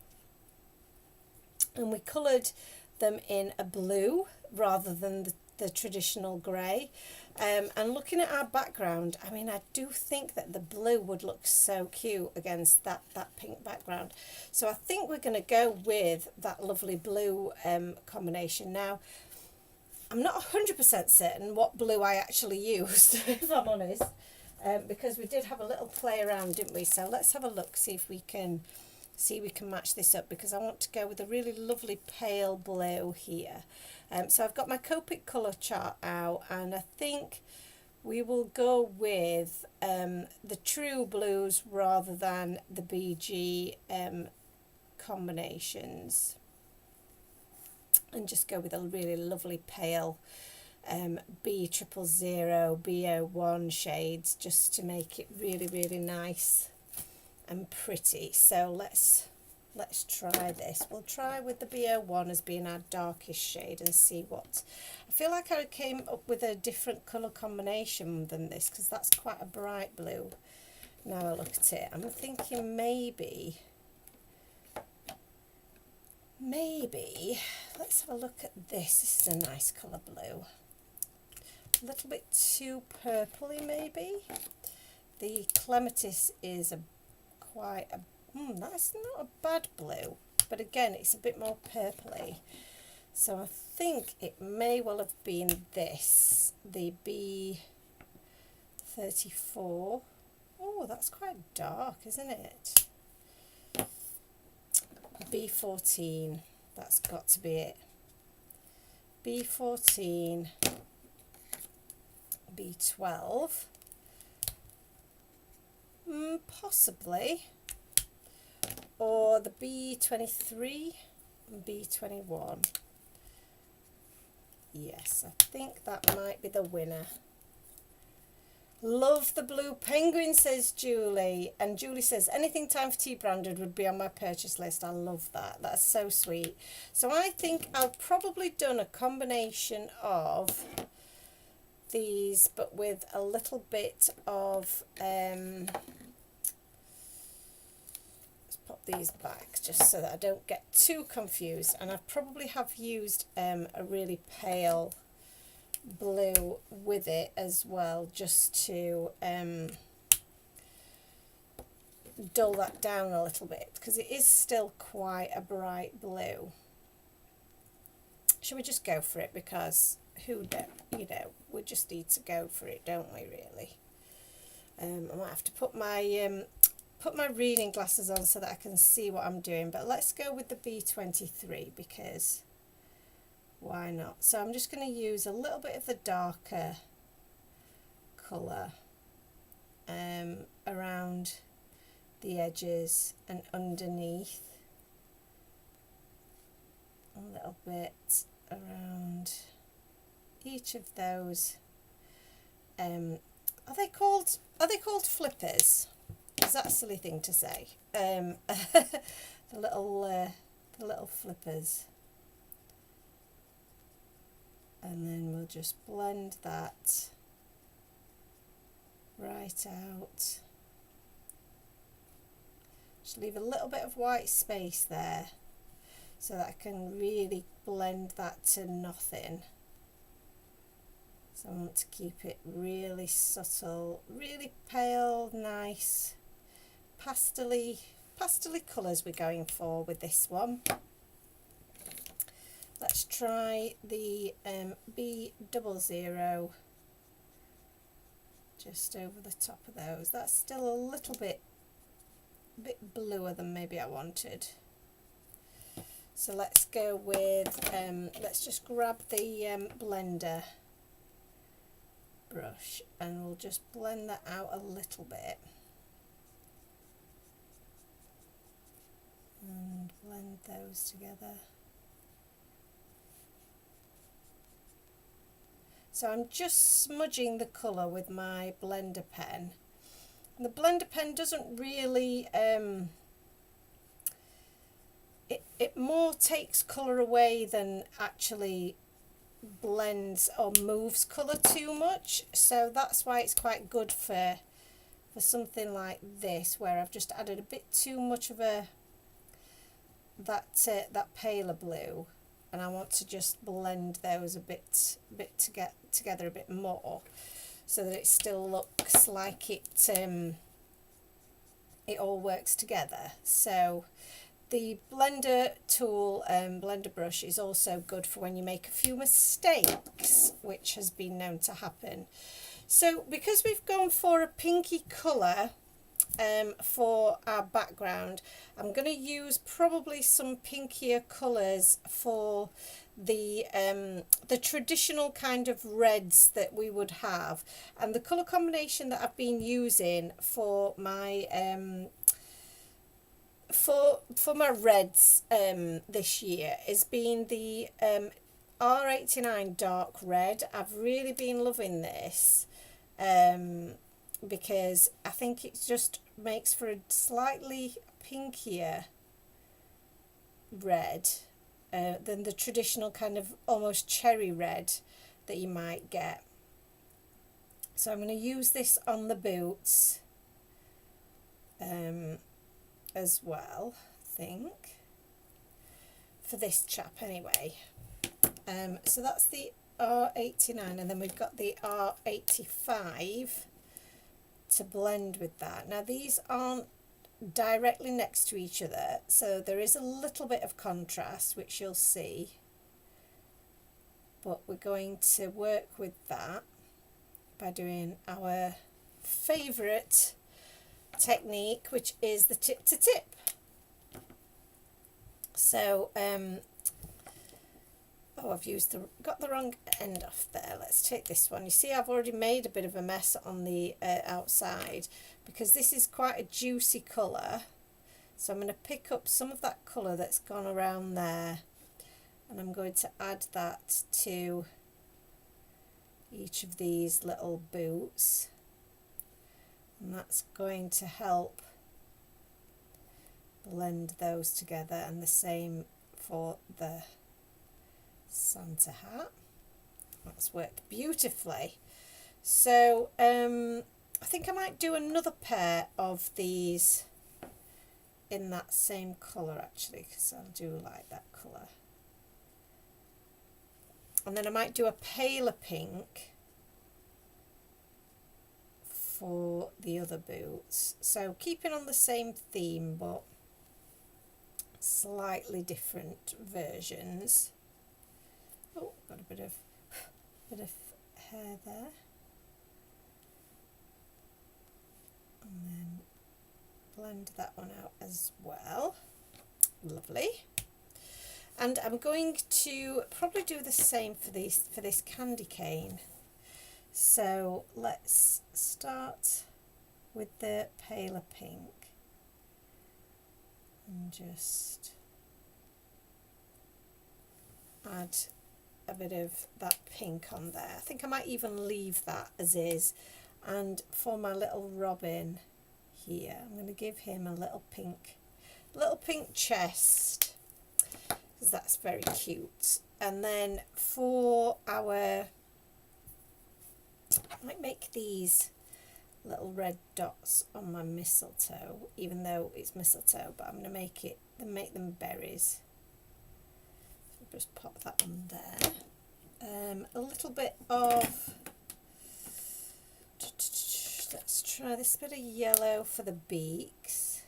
and we coloured them in a blue rather than the traditional grey. And looking at our background, I mean, I do think that the blue would look so cute against that pink background. So I think we're going to go with that lovely blue combination. Now, I'm not 100% certain what blue I actually used, if I'm honest, because we did have a little play around, didn't we? So let's have a look, see if we can match this up, because I want to go with a really lovely pale blue here. So I've got my Copic colour chart out, and I think we will go with the True Blues rather than the BG combinations, and just go with a really lovely pale B000, B01 shades, just to make it really, really nice and pretty. So let's try this. We'll try with the B01 as being our darkest shade and see what. I feel like I came up with a different colour combination than this, because that's quite a bright blue. Now I look at it, I'm thinking maybe, let's have a look at this. This is a nice colour blue. A little bit too purpley maybe. The clematis is quite a, that's not a bad blue, but again it's a bit more purpley. So I think it may well have been this, the B34. Oh, that's quite dark, isn't it? B14, that's got to be it. B14, B12, possibly, or the B23 and B21. Yes, I think that might be the winner. Love the blue penguin, says Julie. And Julie says, anything Time for Tea branded would be on my purchase list. I love that. That's so sweet. So I think I've probably done a combination of these, but with a little bit of, let's pop these back just so that I don't get too confused. And I probably have used a really pale blue with it as well, just to dull that down a little bit, because it is still quite a bright blue. Should we just go for it? Because who don't, you know, we just need to go for it, don't we, really? I might have to put my reading glasses on so that I can see what I'm doing, but let's go with the B23, because why not? So I'm just going to use a little bit of the darker colour around the edges and underneath, a little bit around each of those. Are they called flippers? Is that a silly thing to say? The little flippers. And then we'll just blend that right out. Just leave a little bit of white space there so that I can really blend that to nothing. So I want to keep it really subtle, really pale, nice, pastel-y colours we're going for with this one. Let's try the B00 just over the top of those. That's still a little bit bluer than maybe I wanted. So let's go with, let's just grab the blender brush and we'll just blend that out a little bit. And blend those together. So I'm just smudging the colour with my blender pen. And the blender pen doesn't really, it more takes colour away than actually blends or moves colour too much. So that's why it's quite good for something like this, where I've just added a bit too much of that paler blue. And I want to just blend those a bit to get together a bit more, so that it still looks like it all works together. So the blender tool, blender brush, is also good for when you make a few mistakes, which has been known to happen. So because we've gone for a pinky colour for our background, I'm going to use probably some pinkier colours for the traditional kind of reds that we would have, and the colour combination that I've been using for my for my reds this year has been the R89 dark red. I've really been loving this because I think it just makes for a slightly pinkier red than the traditional kind of almost cherry red that you might get. So I'm going to use this on the boots as well, I think, for this chap anyway. So that's the R89, and then we've got the R85 to blend with that. Now these aren't directly next to each other, so there is a little bit of contrast, which you'll see, but we're going to work with that by doing our favourite technique, which is the tip to tip. So I've got the wrong end off there. Let's take this one. You see, I've already made a bit of a mess on the outside because this is quite a juicy colour. So I'm going to pick up some of that colour that's gone around there, and I'm going to add that to each of these little boots, and that's going to help blend those together, and the same for the Santa hat. That's worked beautifully. So I think I might do another pair of these in that same colour actually, because I do like that colour. And then I might do a paler pink for the other boots. So keeping on the same theme but slightly different versions. Oh, got a bit of hair there. And then blend that one out as well. Lovely. And I'm going to probably do the same for this candy cane. So let's start with the paler pink and just add a bit of that pink on there. I think I might even leave that as is. And for my little Robin here, I'm going to give him a little pink chest, because that's very cute. And then for our, I might make these little red dots on my mistletoe, even though it's mistletoe, but I'm going to make them berries. So just pop that on there. A little bit of, let's try this bit of yellow for the beaks.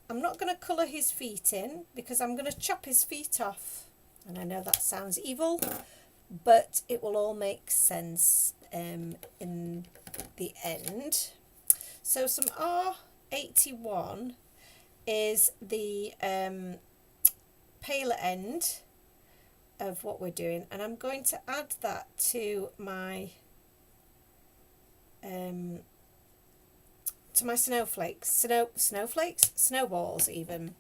I'm not going to colour his feet in because I'm going to chop his feet off, and I know that sounds evil, but it will all make sense in the end. So some R81 is the paler end of what we're doing, and I'm going to add that to my snowballs even,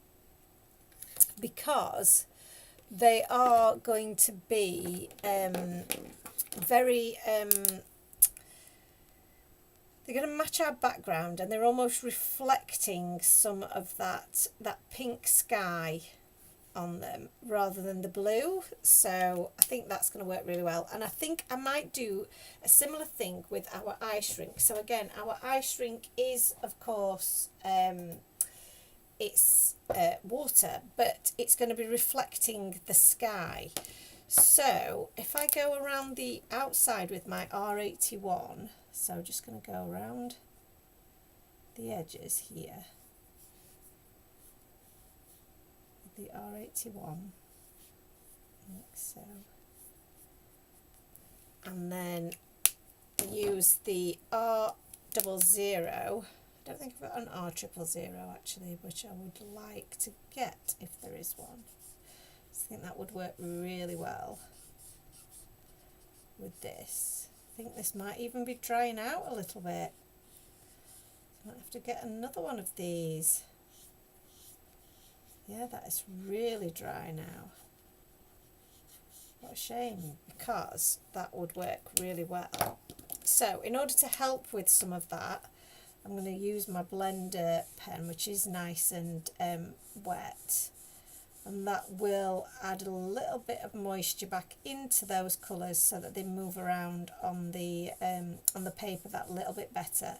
because they are going to be very they're going to match our background, and they're almost reflecting some of that pink sky on them rather than the blue. So I think that's going to work really well, and I think I might do a similar thing with our eye shrink. So again, our eye shrink is of course it's water, but it's going to be reflecting the sky. So if I go around the outside with my R81, so I'm just going to go around the edges here with the R81, like so, and then use the R00. I don't think I've got an R000 actually, which I would like to get if there is one. It's think that would work really well with this. I think this might even be drying out a little bit. I might have to get another one of these. Yeah, that is really dry now. What a shame, because that would work really well. So in order to help with some of that, I'm going to use my blender pen, which is nice and wet, and that will add a little bit of moisture back into those colours so that they move around on the paper that little bit better.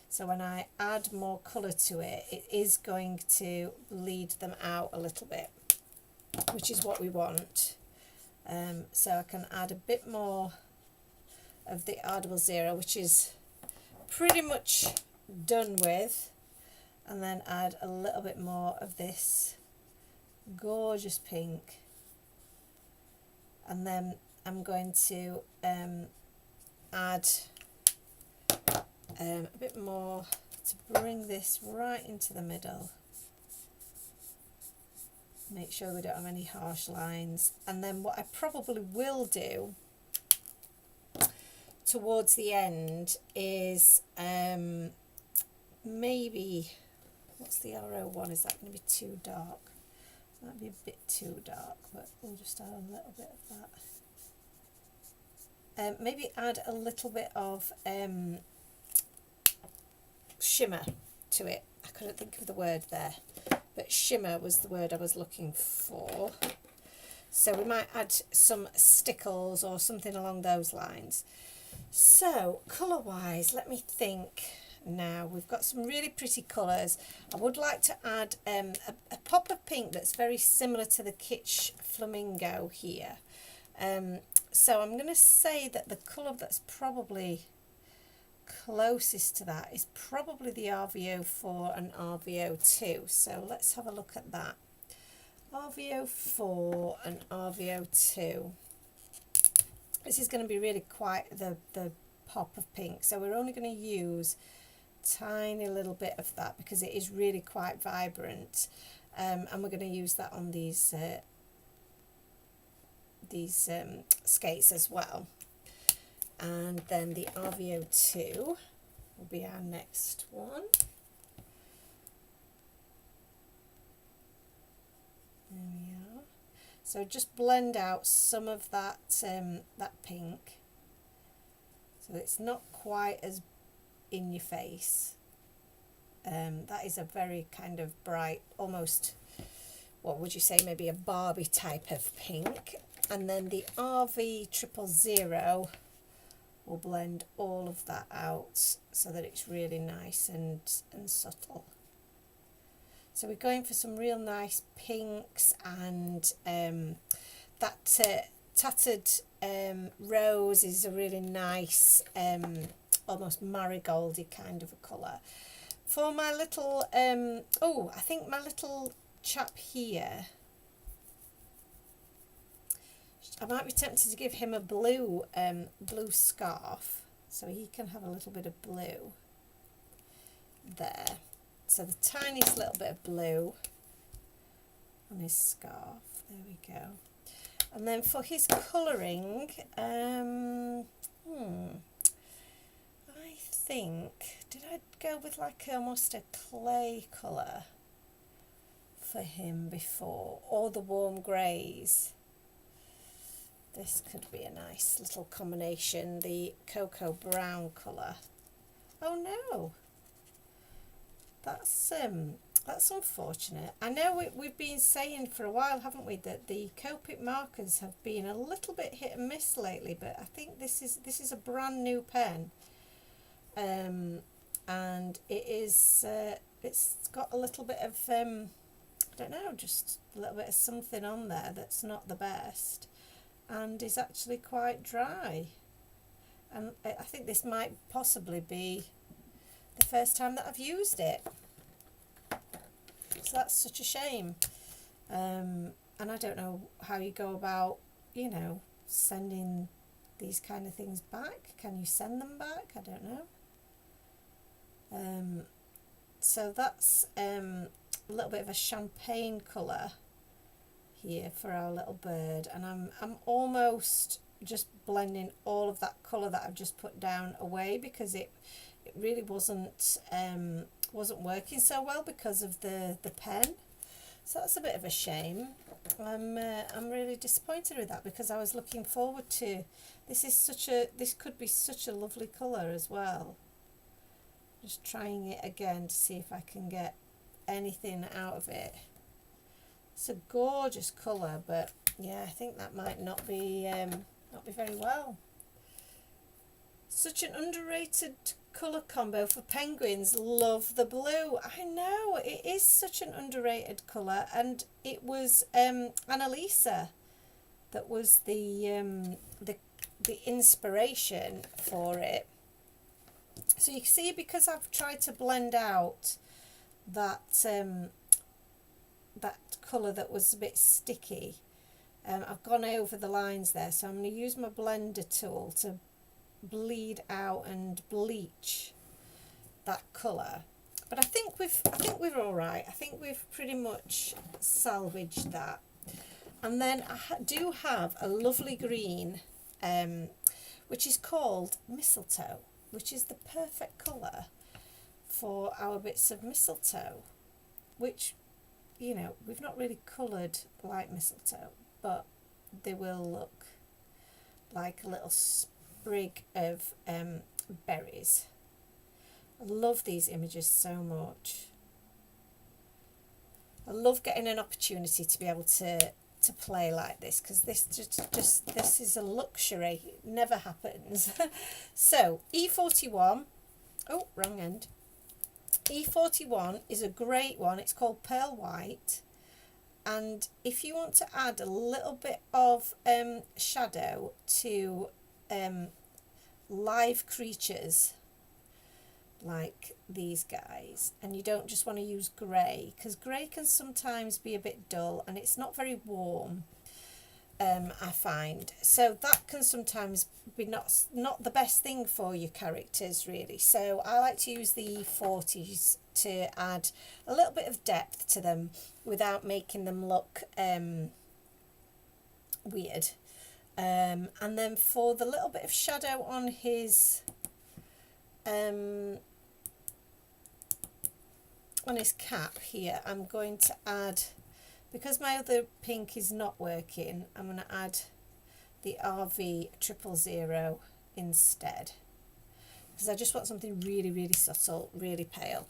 So when I add more colour to it, it is going to bleed them out a little bit, which is what we want. So I can add a bit more of the R00, which is pretty much done with, and then add a little bit more of this gorgeous pink, and then I'm going to add a bit more to bring this right into the middle. Make sure we don't have any harsh lines. And then what I probably will do towards the end is maybe, what's the R01? Is that going to be too dark? That'd be a bit too dark, but we'll just add a little bit of that. Maybe add a little bit of shimmer to it. I couldn't think of the word there, but shimmer was the word I was looking for. So we might add some stickles or something along those lines. So colour wise, let me think. Now we've got some really pretty colours. I would like to add a pop of pink that's very similar to the Kitsch Flamingo here. So I'm going to say that the colour that's probably closest to that is probably the RVO4 and RVO2. So let's have a look at that. RVO4 and RVO2. This is going to be really quite the pop of pink. So we're only going to use tiny little bit of that because it is really quite vibrant, and we're going to use that on these skates as well. And then the RVO2 will be our next one. There we are. So just blend out some of that that pink, so it's not quite as in your face. That is a very kind of bright, almost, what would you say, maybe a Barbie type of pink. And then the RV000 will blend all of that out so that it's really nice and subtle. So we're going for some real nice pinks, and that tattered rose is a really nice almost marigoldy kind of a colour. For my little I think my little chap here, I might be tempted to give him a blue blue scarf, so he can have a little bit of blue there. So the tiniest little bit of blue on his scarf. There we go. And then for his colouring, I think, did I go with like almost a clay colour for him before, or the warm greys? This could be a nice little combination, the cocoa brown colour. Oh no, that's unfortunate. I know we've been saying for a while, haven't we, that the Copic markers have been a little bit hit and miss lately, but I think this is a brand new pen, and it is it's got a little bit of I don't know, just a little bit of something on there that's not the best, and is actually quite dry. And I think this might possibly be the first time that I've used it. So that's such a shame. And I don't know how you go about, you know, sending these kind of things back. Can you send them back? I don't know. So that's a little bit of a champagne colour here for our little bird, and I'm almost just blending all of that colour that I've just put down away, because it really wasn't working so well because of the pen. So that's a bit of a shame. I'm really disappointed with that, because I was looking forward to this could be such a lovely colour as well. Just trying it again to see if I can get anything out of it. It's a gorgeous colour, but yeah, I think that might not be very well. Such an underrated colour combo for penguins. Love the blue. I know, it is such an underrated colour, and it was Annalisa that was the inspiration for it. So you can see, because I've tried to blend out that that colour that was a bit sticky, I've gone over the lines there, so I'm going to use my blender tool to bleed out and bleach that colour. But I think we're all right. I think we've pretty much salvaged that. And then I do have a lovely green, which is called mistletoe, which is the perfect colour for our bits of mistletoe, which, you know, we've not really coloured like mistletoe, but they will look like a little sprig of berries. I love these images so much. I love getting an opportunity to be able to play like this, because this is a luxury. It never happens. So E41, oh, wrong end. E41 is a great one. It's called Pearl White, and if you want to add a little bit of shadow to live creatures like these guys, and you don't just want to use grey, because grey can sometimes be a bit dull and it's not very warm, I find. So that can sometimes be not the best thing for your characters, really. So I like to use the E40s to add a little bit of depth to them without making them look weird. And then for the little bit of shadow on his cap here, I'm going to add, because my other pink is not working, I'm going to add the RV 000 instead, because I just want something really, really subtle, really pale.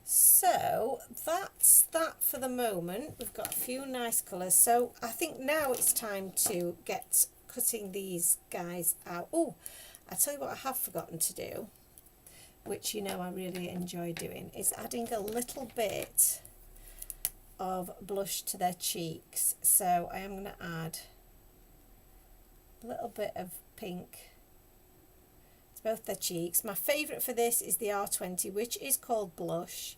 So that's that for the moment. We've got a few nice colours, so I think now it's time to get cutting these guys out. Oh, I tell you what I have forgotten to do, which, you know, I really enjoy doing, is adding a little bit of blush to their cheeks. So I am going to add a little bit of pink to both their cheeks. My favourite for this is the R20, which is called Blush,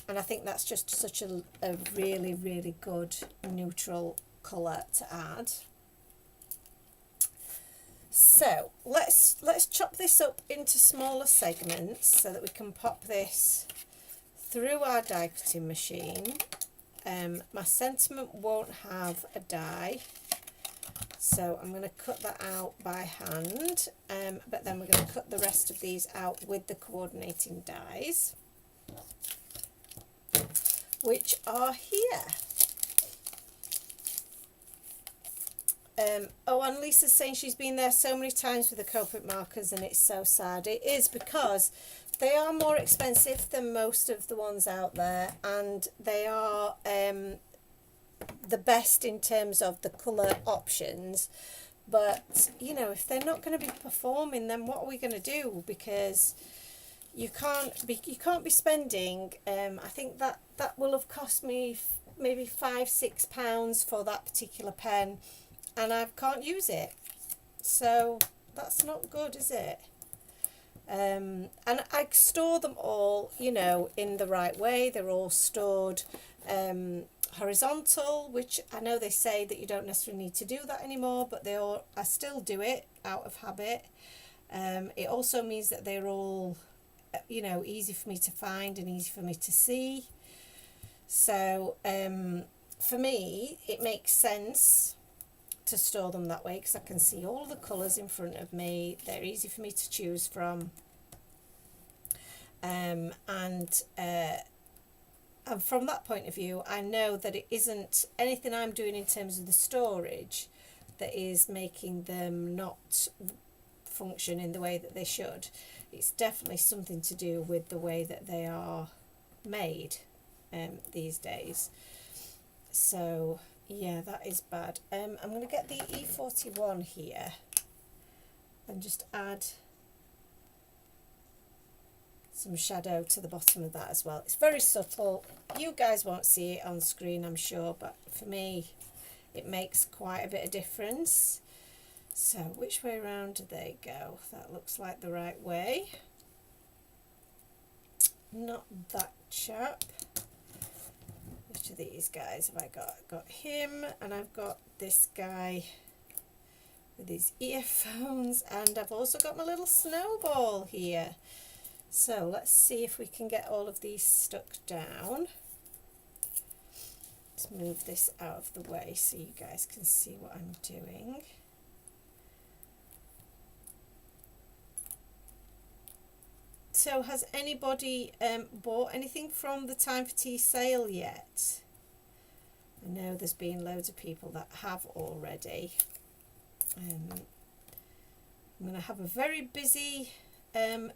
and I think that's just such a really, really good neutral colour to add. So let's chop this up into smaller segments so that we can pop this through our die cutting machine. My sentiment won't have a die, so I'm going to cut that out by hand, but then we're going to cut the rest of these out with the coordinating dies, which are here. Oh, and Lisa's saying she's been there so many times with the Copic markers and it's so sad. It is, because they are more expensive than most of the ones out there, and they are the best in terms of the colour options. But, you know, if they're not going to be performing, then what are we going to do? Because you can't be spending, I think that will have cost me maybe £5-6 for that particular pen, and I can't use it. So that's not good, is it? And I store them all, you know, in the right way. They're all stored horizontal, which I know they say that you don't necessarily need to do that anymore, but I still do it out of habit. It also means that they're all, you know, easy for me to find and easy for me to see. So for me, it makes sense to store them that way because I can see all the colours in front of me. They're easy for me to choose from. And from that point of view, I know that it isn't anything I'm doing in terms of the storage that is making them not function in the way that they should. It's definitely something to do with the way that they are made these days. So yeah, that is bad. I'm going to get the E41 here and just add some shadow to the bottom of that as well. It's very subtle. You guys won't see it on screen, I'm sure, but for me it makes quite a bit of difference. So which way around do they go? That looks like the right way. Not that chap. Which of these guys have I got? I've got him, and I've got this guy with his earphones, and I've also got my little snowball here. So let's see if we can get all of these stuck down. Let's move this out of the way so you guys can see what I'm doing. So has anybody bought anything from the Time for Tea sale yet? I know there's been loads of people that have already. I'm going to have a very busy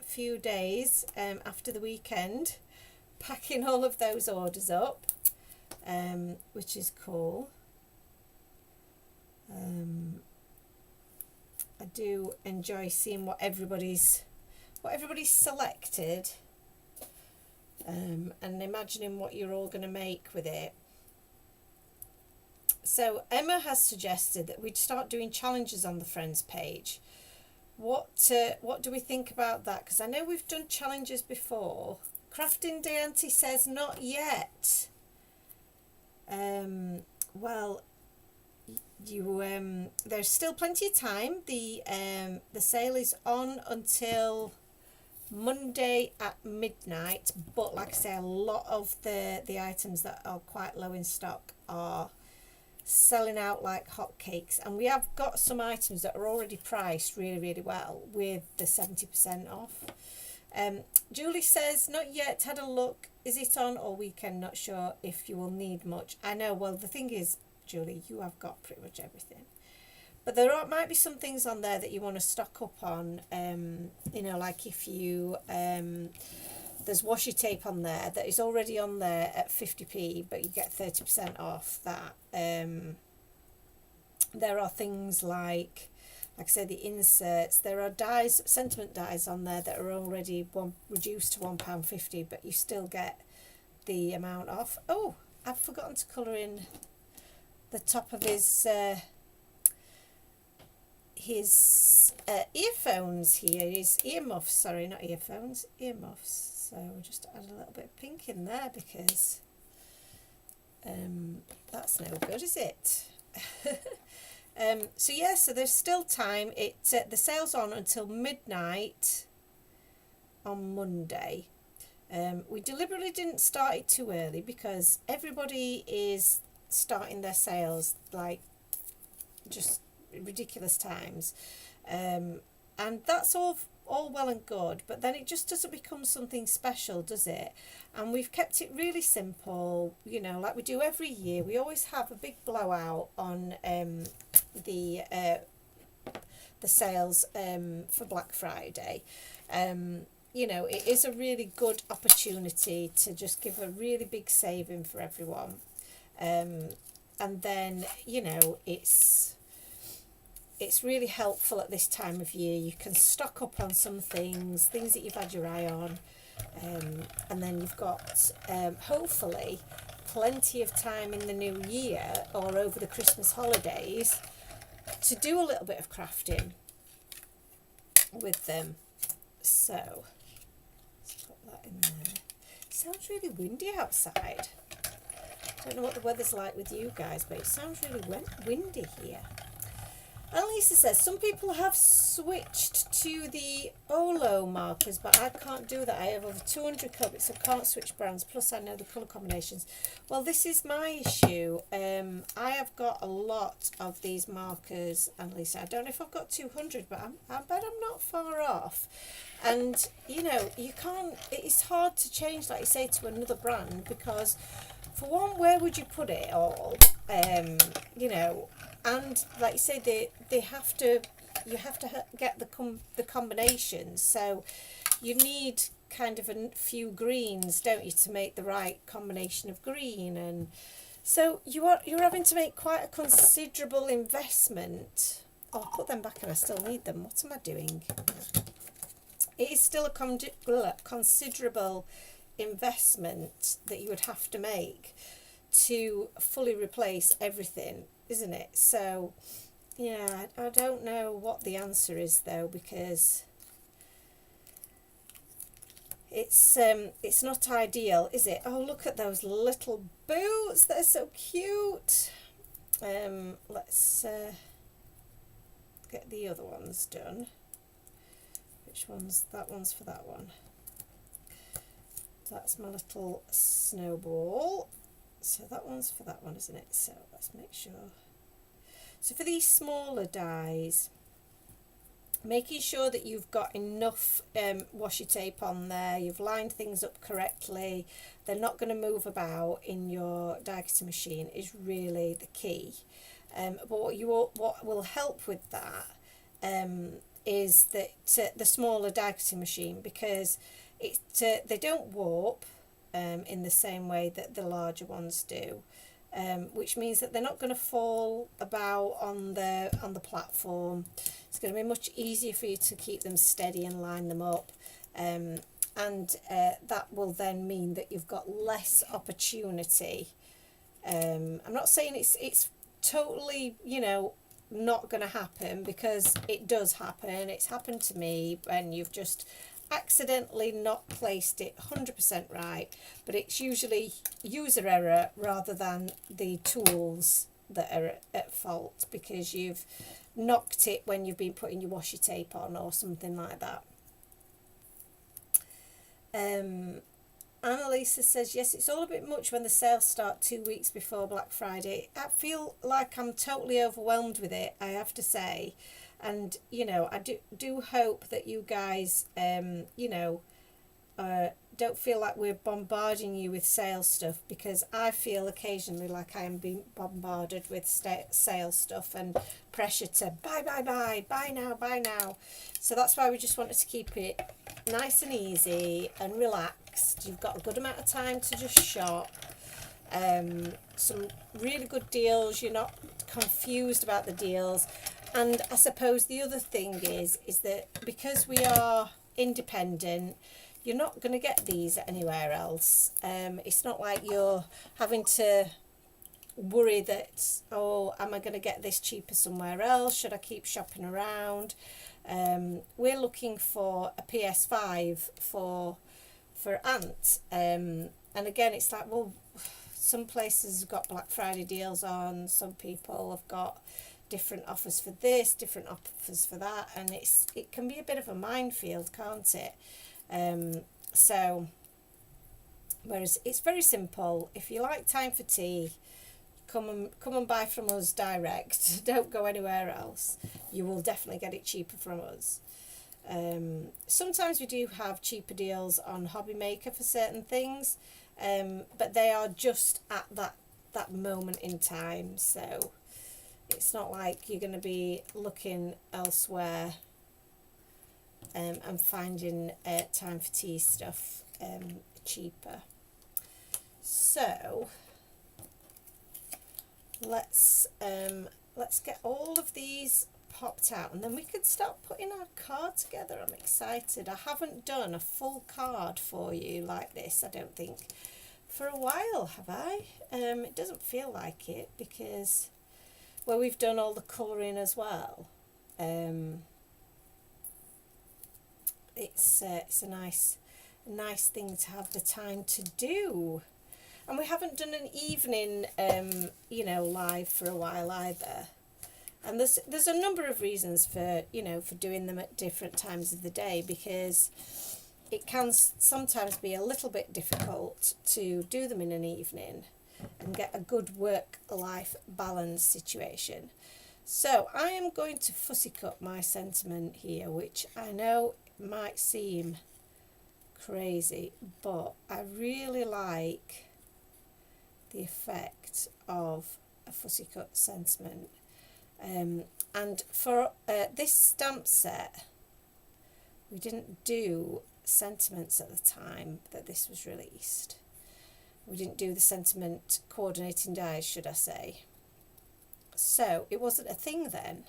few days after the weekend, packing all of those orders up, which is cool. I do enjoy seeing what everybody's selected, and imagining what you're all going to make with it. So Emma has suggested that we'd start doing challenges on the Friends page. What do we think about that? Because I know we've done challenges before. Crafting Deanti says not yet. Well, you there's still plenty of time. The sale is on until Monday at midnight, but like I say, a lot of the items that are quite low in stock are selling out like hotcakes, and we have got some items that are already priced really well with the 70% off. Julie says not yet, had a look, is it on all weekend, not sure if you will need much. I know, well, the thing is, Julie, you have got pretty much everything, but might be some things on there that you want to stock up on. You know, like if you there's washi tape on there that is already on there at 50p, but you get 30% off that. There are things like I said, the inserts. There are dies, sentiment dies on there that are already reduced to £1.50, but you still get the amount off. Oh, I've forgotten to colour in the top of his earphones here, his earmuffs, sorry, not earphones, earmuffs. So we'll just add a little bit of pink in there because that's no good, is it? So yeah, so there's still time. The sale's on until midnight on Monday. We deliberately didn't start it too early because everybody is starting their sales like just ridiculous times, and that's all well and good, but then it just doesn't become something special, does it? And we've kept it really simple, you know, like we do every year. We always have a big blowout on the sales for Black Friday. You know, it is a really good opportunity to just give a really big saving for everyone, and then, you know, it's really helpful at this time of year. You can stock up on some things that you've had your eye on, and then you've got hopefully plenty of time in the new year or over the Christmas holidays to do a little bit of crafting with them. So let's put that in there. It sounds really windy outside. I don't know what the weather's like with you guys, but it sounds really windy here. And Lisa says, some people have switched to the Olo markers, but I can't do that. I have over 200 colours, so I can't switch brands. Plus, I know the colour combinations. Well, this is my issue. I have got a lot of these markers, and Lisa, I don't know if I've got 200, but I bet I'm not far off. And, you know, you can't, it's hard to change, like you say, to another brand, because for one, where would you put it all? You know, and like you say, they have to, you have to get the combinations. So you need kind of a few greens, don't you, to make the right combination of green. And so you're having to make quite a considerable investment. Oh, I'll put them back and I still need them. What am I doing? It is still a considerable investment that you would have to make to fully replace everything, isn't it? So yeah, I don't know what the answer is though, because it's not ideal, is it? Oh, look at those little boots, they're so cute. Let's get the other ones done. Which one's that? One's for that one. That's my little snowball. So that one's for that one, isn't it? So let's make sure. So for these smaller dies, making sure that you've got enough washi tape on there, you've lined things up correctly, they're not going to move about in your die cutting machine is really the key. But what will help with that is that the smaller die cutting machine, because they don't warp in the same way that the larger ones do, which means that they're not going to fall about on the platform. It's going to be much easier for you to keep them steady and line them up, and that will then mean that you've got less opportunity. I'm not saying it's totally, you know, not going to happen, because it does happen. It's happened to me, and you've just accidentally not placed it 100% right, but it's usually user error rather than the tools that are at fault, because you've knocked it when you've been putting your washi tape on or something like that. Annalisa says, yes, it's all a bit much when the sales start 2 weeks before Black Friday. I feel like I'm totally overwhelmed with it, I have to say. And, you know, I do hope that you guys, you know, don't feel like we're bombarding you with sales stuff, because I feel occasionally like I am being bombarded with sales stuff and pressure to buy now. So that's why we just wanted to keep it nice and easy and relaxed. You've got a good amount of time to just shop. Some really good deals. You're not confused about the deals. And I suppose the other thing is that because we are independent, you're not going to get these anywhere else. It's not like you're having to worry that, oh, am I going to get this cheaper somewhere else? Should I keep shopping around? We're looking for a PS5 for Ant. And again, it's like, well, some places have got Black Friday deals on. Some people have got different offers for this, different offers for that, and it can be a bit of a minefield, can't it? So whereas it's very simple. If you like Time for Tea, come and buy from us direct. Don't go anywhere else. You will definitely get it cheaper from us. Sometimes we do have cheaper deals on Hobby Maker for certain things, but they are just at that moment in time. So it's not like you're going to be looking elsewhere and finding Time for Tea stuff cheaper. So let's get all of these popped out, and then we can start putting our card together. I'm excited. I haven't done a full card for you like this, I don't think, for a while, have I? It doesn't feel like it, because well, we've done all the colouring as well. It's a nice thing to have the time to do, and we haven't done an evening you know, live for a while either. And there's a number of reasons for, you know, for doing them at different times of the day, because it can sometimes be a little bit difficult to do them in an evening and get a good work-life balance situation. So I am going to fussy cut my sentiment here, which I know might seem crazy, but I really like the effect of a fussy cut sentiment. And for this stamp set, we didn't do sentiments at the time that this was released. We didn't do the sentiment coordinating dies, should I say. So it wasn't a thing then.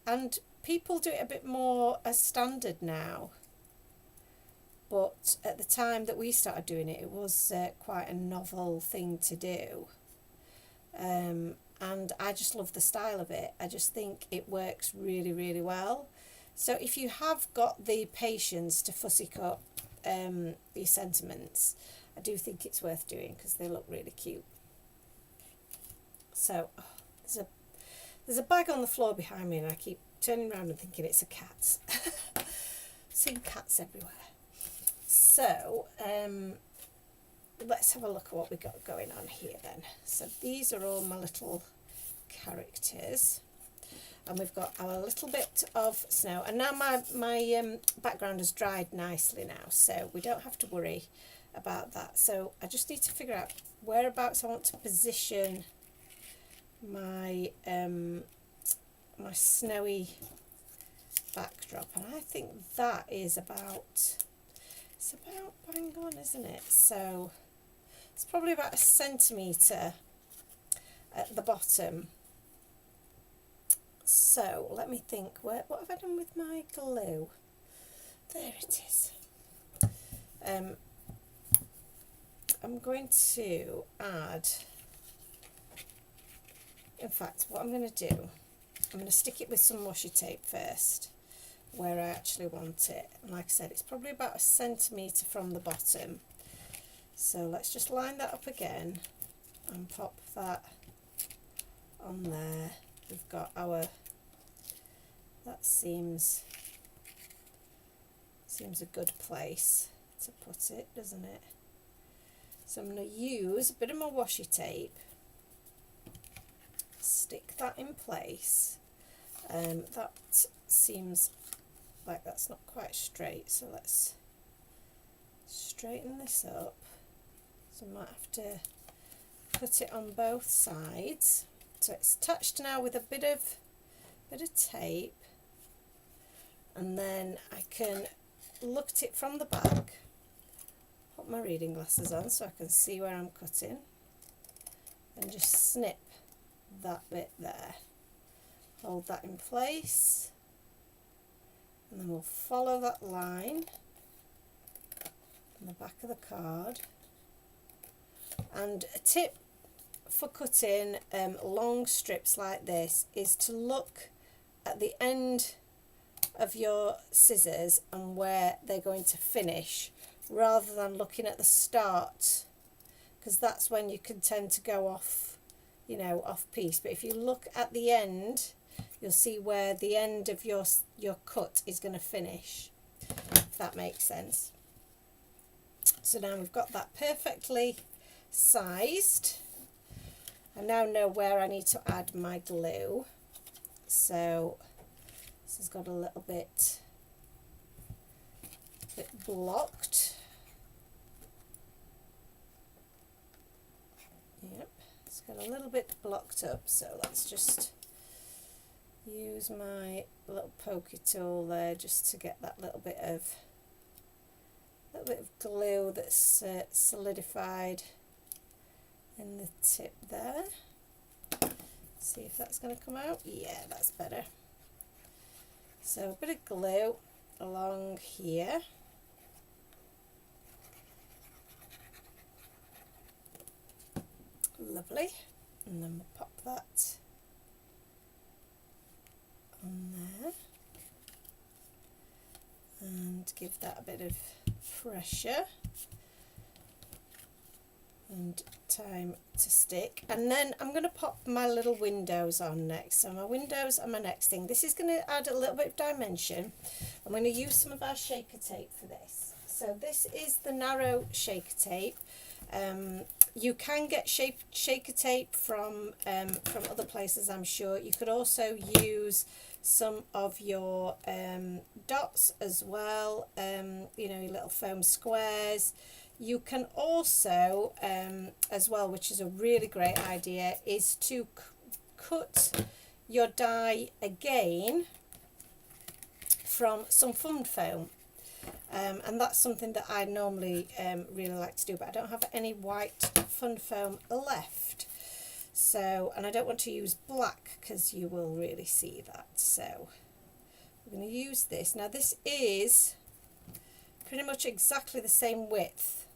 And people do it a bit more as standard now. But at the time that we started doing it, it was quite a novel thing to do. And I just love the style of it. I just think it works really, really well. So if you have got the patience to fussy cut these sentiments, I do think it's worth doing because they look really cute. So there's a bag on the floor behind me, and I keep turning around and thinking it's a cat. Seeing cats everywhere. So let's have a look at what we got going on here then. So these are all my little characters, and we've got our little bit of snow, and now my background has dried nicely now, so we don't have to worry about that. So I just need to figure out whereabouts I want to position my my snowy backdrop, and I think that is about, it's about bang on, isn't it? So it's probably about 1 centimetre at the bottom. So let me think, what have I done with my glue? There it is. I'm going to add, in fact, what I'm going to do, I'm going to stick it with some washi tape first where I actually want it. And like I said, it's probably about 1 centimetre from the bottom. So let's just line that up again and pop that on there. We've got our, that seems a good place to put it, doesn't it? So I'm going to use a bit of my washi tape, stick that in place. That seems like that's not quite straight, so let's straighten this up. So I might have to put it on both sides. So it's attached now with a bit of tape, and then I can look at it from the back, put my reading glasses on so I can see where I'm cutting, and just snip that bit there. Hold that in place, and then we'll follow that line on the back of the card. And a tip for cutting long strips like this is to look at the end of your scissors and where they're going to finish, rather than looking at the start, because that's when you can tend to go off, you know, off piece. But if you look at the end, you'll see where the end of your cut is going to finish, if that makes sense. So now we've got that perfectly sized. I now know where I need to add my glue. So this has got a little bit blocked. Yep, it's got a little bit blocked up, so let's just use my little pokey tool there just to get that little bit of glue that's solidified in the tip there. See if that's going to come out. Yeah, that's better. So a bit of glue along here. Lovely. And then we'll pop that on there and give that a bit of pressure. and time to stick. And then I'm going to pop my little windows on next. So my windows are my next thing. This is going to add a little bit of dimension. I'm going to use some of our shaker tape for this. So this is the narrow shaker tape. You can get shaker tape from other places, I'm sure. You could also use some of your dots as well, you know, your little foam squares. You can also, as well, which is a really great idea, is to cut your die again from some fun foam. And that's something that I normally really like to do, but I don't have any white fun foam left. So, and I don't want to use black because you will really see that. So we're going to use this. Now this is pretty much exactly the same width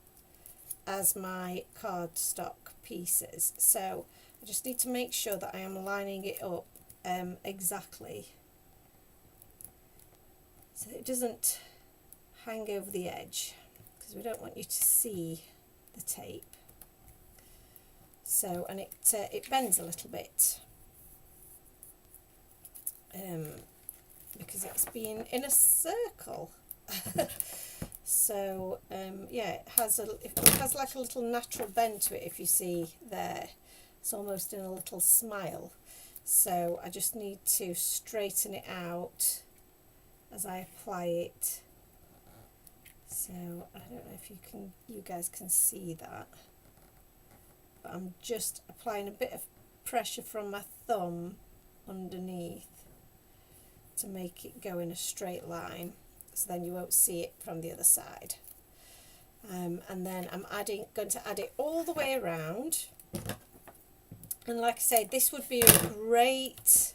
as my cardstock pieces. So I just need to make sure that I am lining it up exactly, so it doesn't hang over the edge, because we don't want you to see the tape. So, and it bends a little bit because it's been in a circle. So yeah, it has like a little natural bend to it. If you see there, it's almost in a little smile. So I just need to straighten it out as I apply it. So I don't know if you guys can see that, but I'm just applying a bit of pressure from my thumb underneath to make it go in a straight line, so then you won't see it from the other side. And then I'm going to add it all the way around. And like I say, this would be a great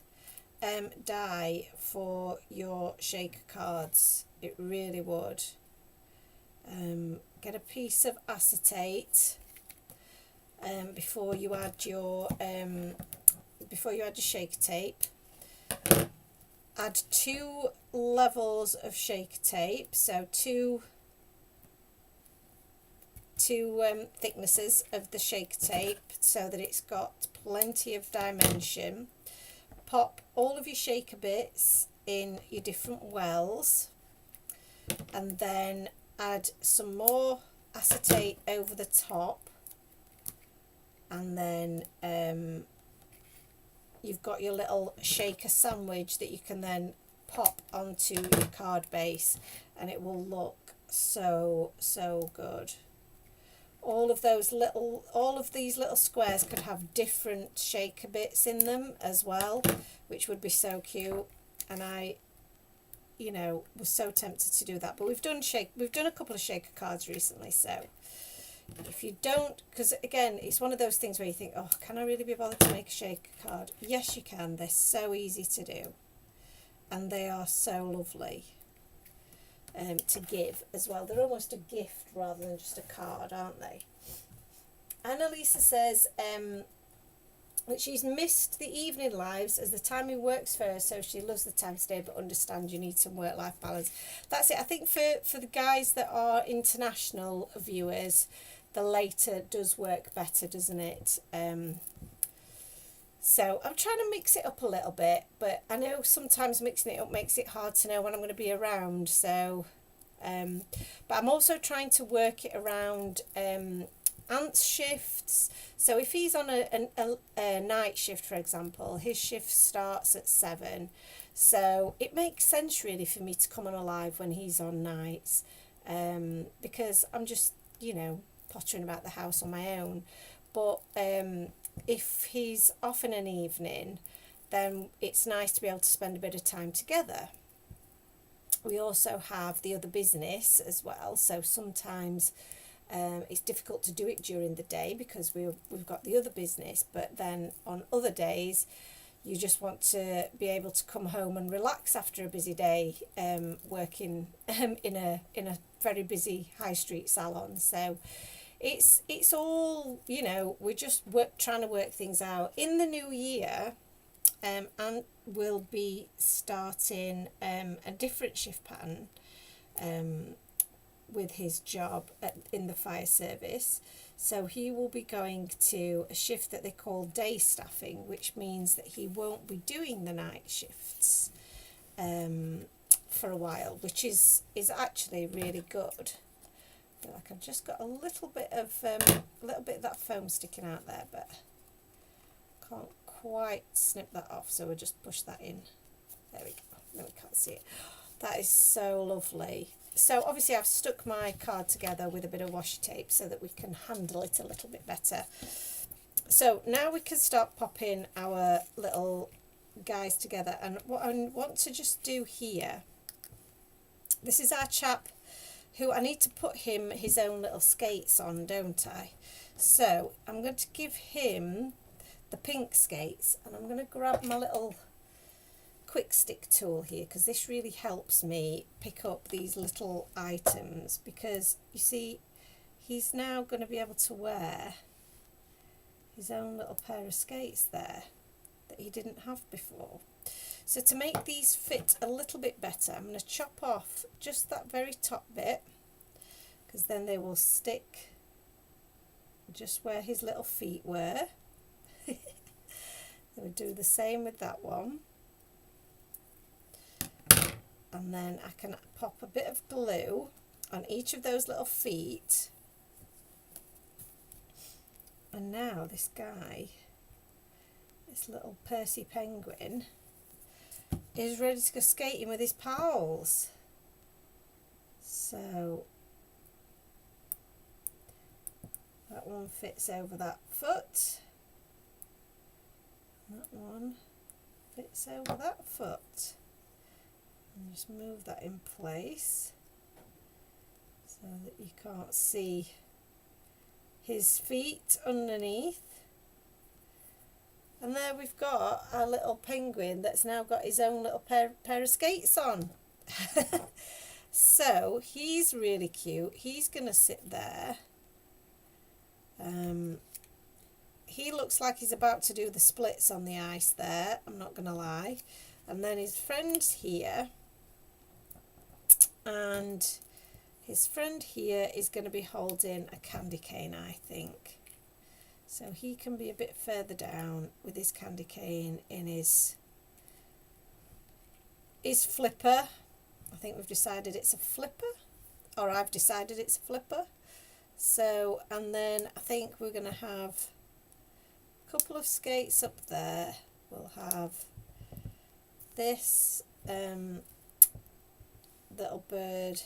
die for your shaker cards. It really would. Get a piece of acetate before you add your shaker tape. Add 2 levels of shaker tape, so two thicknesses of the shaker tape, so that it's got plenty of dimension. Pop all of your shaker bits in your different wells, and then add some more acetate over the top, and then you've got your little shaker sandwich that you can then pop onto your card base, and it will look so good. All of these little squares could have different shaker bits in them as well, which would be so cute. And I, you know, was so tempted to do that, but we've done a couple of shaker cards recently. So if you don't, because again, it's one of those things where you think, oh, can I really be bothered to make a shaker card? Yes, you can. They're so easy to do, and they are so lovely to give as well. They're almost a gift rather than just a card, aren't they? Annalisa says that she's missed the evening lives as the timing works for her, so she loves the time today, but understands you need some work-life balance. That's it. I think for the guys that are international viewers, the later does work better, doesn't it? So I'm trying to mix it up a little bit, but I know sometimes mixing it up makes it hard to know when I'm going to be around. So, but I'm also trying to work it around Ant's shifts. So if he's on a night shift, for example, his shift starts at 7. So it makes sense really for me to come on a live when he's on nights, because I'm just, you know, pottering about the house on my own. But if he's off in an evening, then it's nice to be able to spend a bit of time together. We also have the other business as well, so sometimes it's difficult to do it during the day because we've got the other business, but then on other days you just want to be able to come home and relax after a busy day working in a very busy high street salon. So it's all, you know, we're just trying to work things out. In the new year, and we'll be starting a different shift pattern with his job in the fire service. So he will be going to a shift that they call day staffing, which means that he won't be doing the night shifts for a while, which is actually really good. I feel like I've just got a little bit of that foam sticking out there, but can't quite snip that off, so we'll just push that in. There we go. No, we can't see it. That is so lovely. So obviously I've stuck my card together with a bit of washi tape so that we can handle it a little bit better. So now we can start popping our little guys together, and what I want to just do here, this is our chap who I need to put him his own little skates on, don't I? So I'm going to give him the pink skates, and I'm going to grab my little quick stick tool here, because this really helps me pick up these little items, because you see he's now going to be able to wear his own little pair of skates there that he didn't have before. So to make these fit a little bit better, I'm going to chop off just that very top bit, because then they will stick just where his little feet were. We'll do the same with that one. And then I can pop a bit of glue on each of those little feet. And now this guy, this little Percy penguin, is ready to go skating with his pals. So that one fits over that foot. That one fits over that foot. And just move that in place so that you can't see his feet underneath. And there we've got our little penguin that's now got his own little pair of skates on. So he's really cute. He's going to sit there. He looks like he's about to do the splits on the ice there, I'm not going to lie. And then his friend's here. And his friend here is going to be holding a candy cane, I think. So he can be a bit further down with his candy cane in his flipper. I think we've decided it's a flipper, or I've decided it's a flipper. So, and then I think we're going to have a couple of skates up there. We'll have this little bird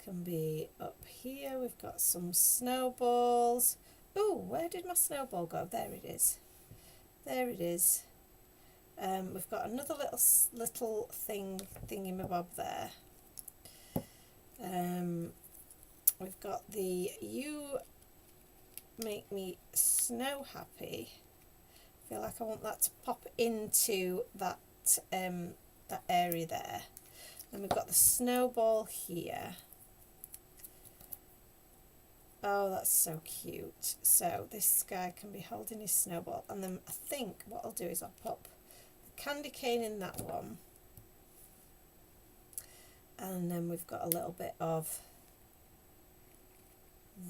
can be up here. We've got some snowballs. Oh, where did my snowball go? There it is. There it is. We've got another little thingy-mabob there. We've got the "You Make Me Snow Happy." I feel like I want that to pop into that that area there. And we've got the snowball here. Oh, that's so cute. So this guy can be holding his snowball. And then I think what I'll do is I'll pop the candy cane in that one. And then we've got a little bit of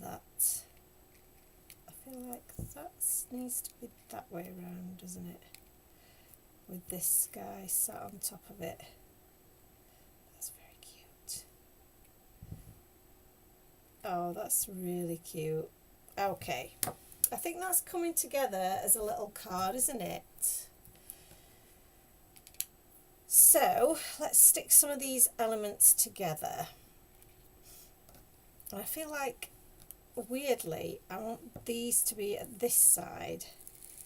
that. I feel like that needs to be that way around, doesn't it? With this guy sat on top of it. That's very cute. Oh, that's really cute. Okay, I think that's coming together as a little card, isn't it? So let's stick some of these elements together. And I feel like, weirdly, I want these to be at this side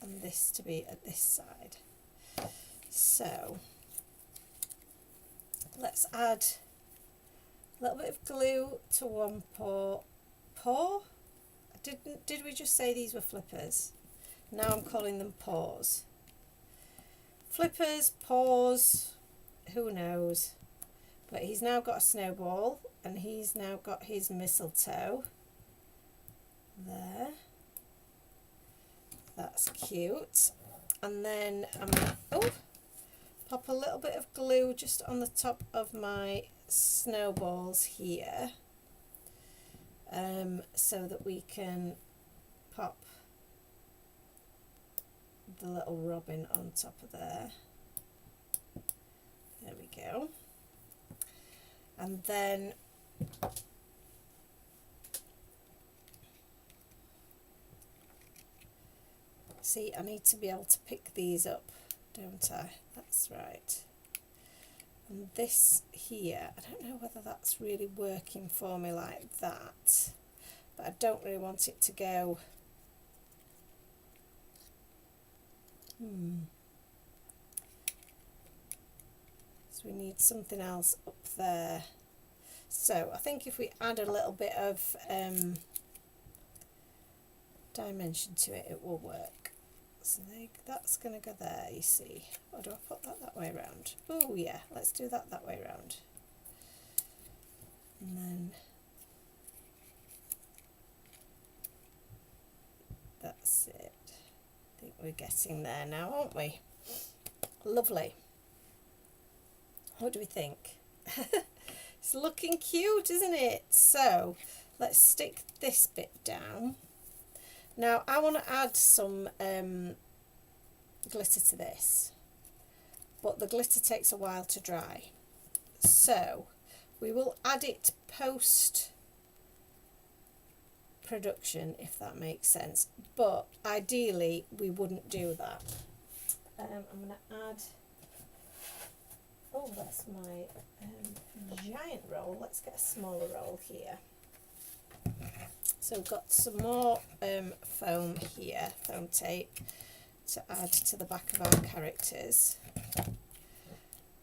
and this to be at this side. So let's add a little bit of glue to one paw. Did we just say these were flippers? Now I'm calling them paws. Flippers, paws, who knows? But he's now got a snowball and he's now got his mistletoe. There. That's cute. And then I'm pop a little bit of glue just on the top of my snowballs here, so that we can pop the little robin on top of there. There we go. And then see, I need to be able to pick these up, don't I? That's right. And this here, I don't know whether that's really working for me like that, but I don't really want it to go. So we need something else up there. So I think if we add a little bit of dimension to it, it will work. So that's going to go there, you see. Or do I put that way around? Oh yeah, let's do that way around. And then that's it. I think we're getting there now, aren't we? Lovely. What do we think? It's looking cute, isn't it? So let's stick this bit down. Now I want to add some glitter to this, but the glitter takes a while to dry, so we will add it post production, if that makes sense, but ideally we wouldn't do that. I'm going to add, oh, that's my giant roll. Let's get a smaller roll here. So we've got some more foam here, foam tape, to add to the back of our characters.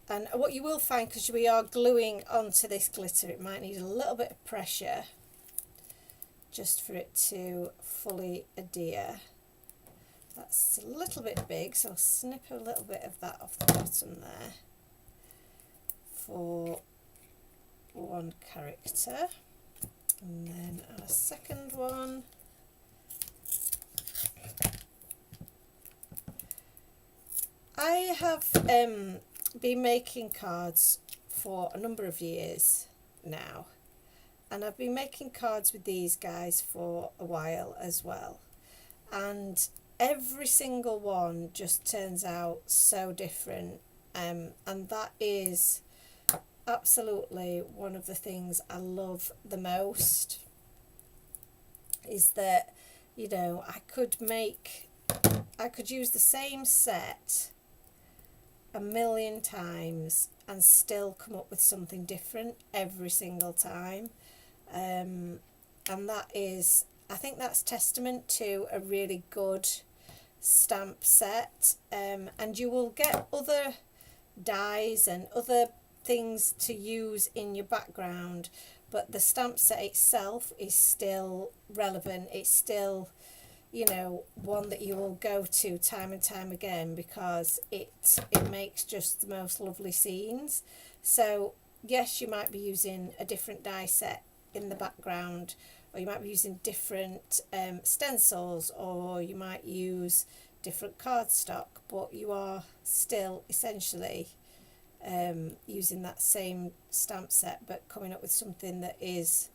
And what you will find, because we are gluing onto this glitter, it might need a little bit of pressure just for it to fully adhere. That's a little bit big, so I'll snip a little bit of that off the bottom there for one character. And then add a second one. I have been making cards for a number of years now, and I've been making cards with these guys for a while as well, and every single one just turns out so different, and that is absolutely one of the things I love the most, is that, you know, I could use the same set a million times and still come up with something different every single time, and that is, I think that's testament to a really good stamp set, and you will get other dies and other things to use in your background, but the stamp set itself is still relevant. It's still, you know, one that you will go to time and time again, because it makes just the most lovely scenes. So yes, you might be using a different die set in the background, or you might be using different stencils, or you might use different cardstock, but you are still essentially using that same stamp set, but coming up with something that is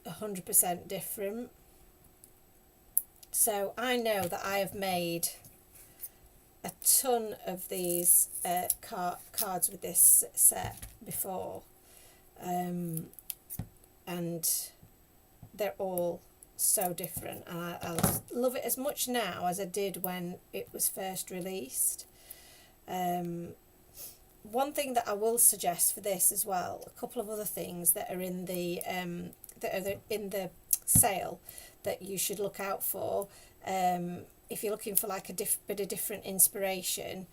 100% different. So I know that I have made a ton of these cards with this set before, and they're all so different, and I love it as much now as I did when it was first released. One thing that I will suggest for this as well, a couple of other things that are in the sale that you should look out for, if you're looking for like a bit of different inspiration.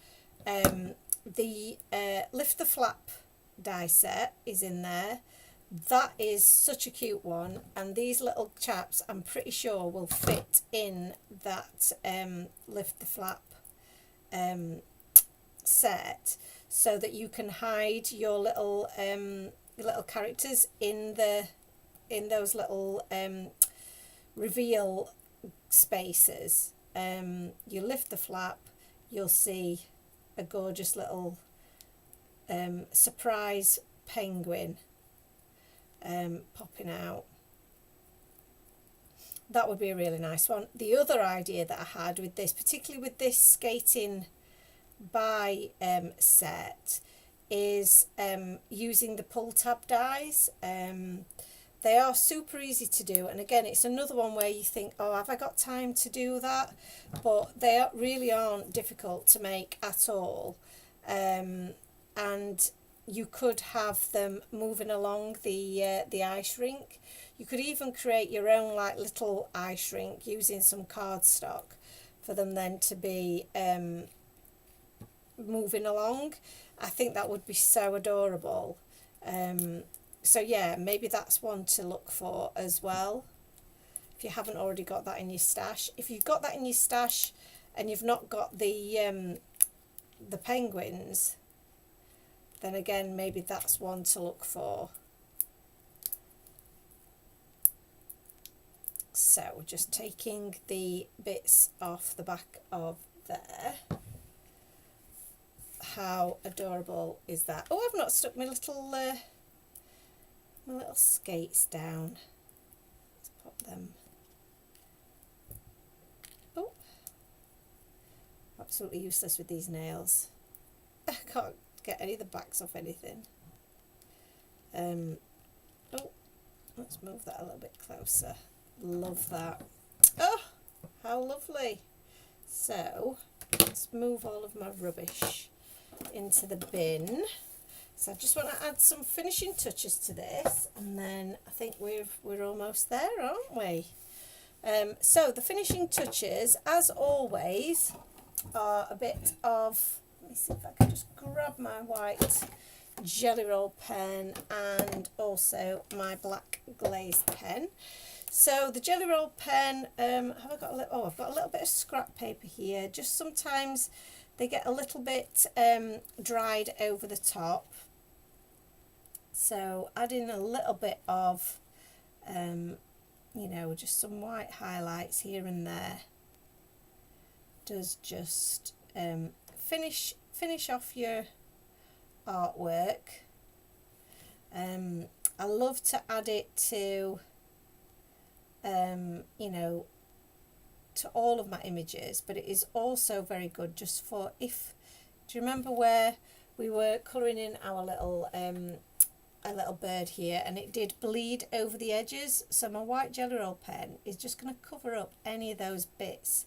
The Lift the Flap die set is in there. That is such a cute one, and these little chaps I'm pretty sure will fit in that Lift the Flap set, so that you can hide your little characters in those little reveal spaces. You lift the flap, you'll see a gorgeous little surprise penguin popping out. That would be a really nice one. The other idea that I had with this, particularly with this skating by set, is using the pull tab dies. They are super easy to do, and again, it's another one where you think, oh, have I got time to do that? But they really aren't difficult to make at all, and you could have them moving along the ice rink. You could even create your own like little ice rink using some cardstock for them then to be moving along. I think that would be so adorable. So yeah, maybe that's one to look for as well, if you haven't already got that in your stash. If you've got that in your stash and you've not got the penguins, then again, maybe that's one to look for. So just taking the bits off the back of there. How adorable is that? Oh, I've not stuck my little skates down. Let's pop them. Oh, absolutely useless with these nails. I can't get any of the backs off anything. Oh, let's move that a little bit closer. Love that. Oh, how lovely. So let's move all of my rubbish into the bin. So I just want to add some finishing touches to this, and then I think we're almost there, aren't we? So the finishing touches, as always, are a bit of, let me see if I can just grab my white Jelly Roll pen and also my black glaze pen. So the Jelly Roll pen, have I got a little, oh, I've got a little bit of scrap paper here. Just sometimes they get a little bit dried over the top. So adding a little bit of, you know, just some white highlights here and there does just finish off your artwork. I love to add it to, you know, to all of my images, but it is also very good just for if, do you remember where we were colouring in our little a little bird here, and it did bleed over the edges? So my white Jelly Roll pen is just going to cover up any of those bits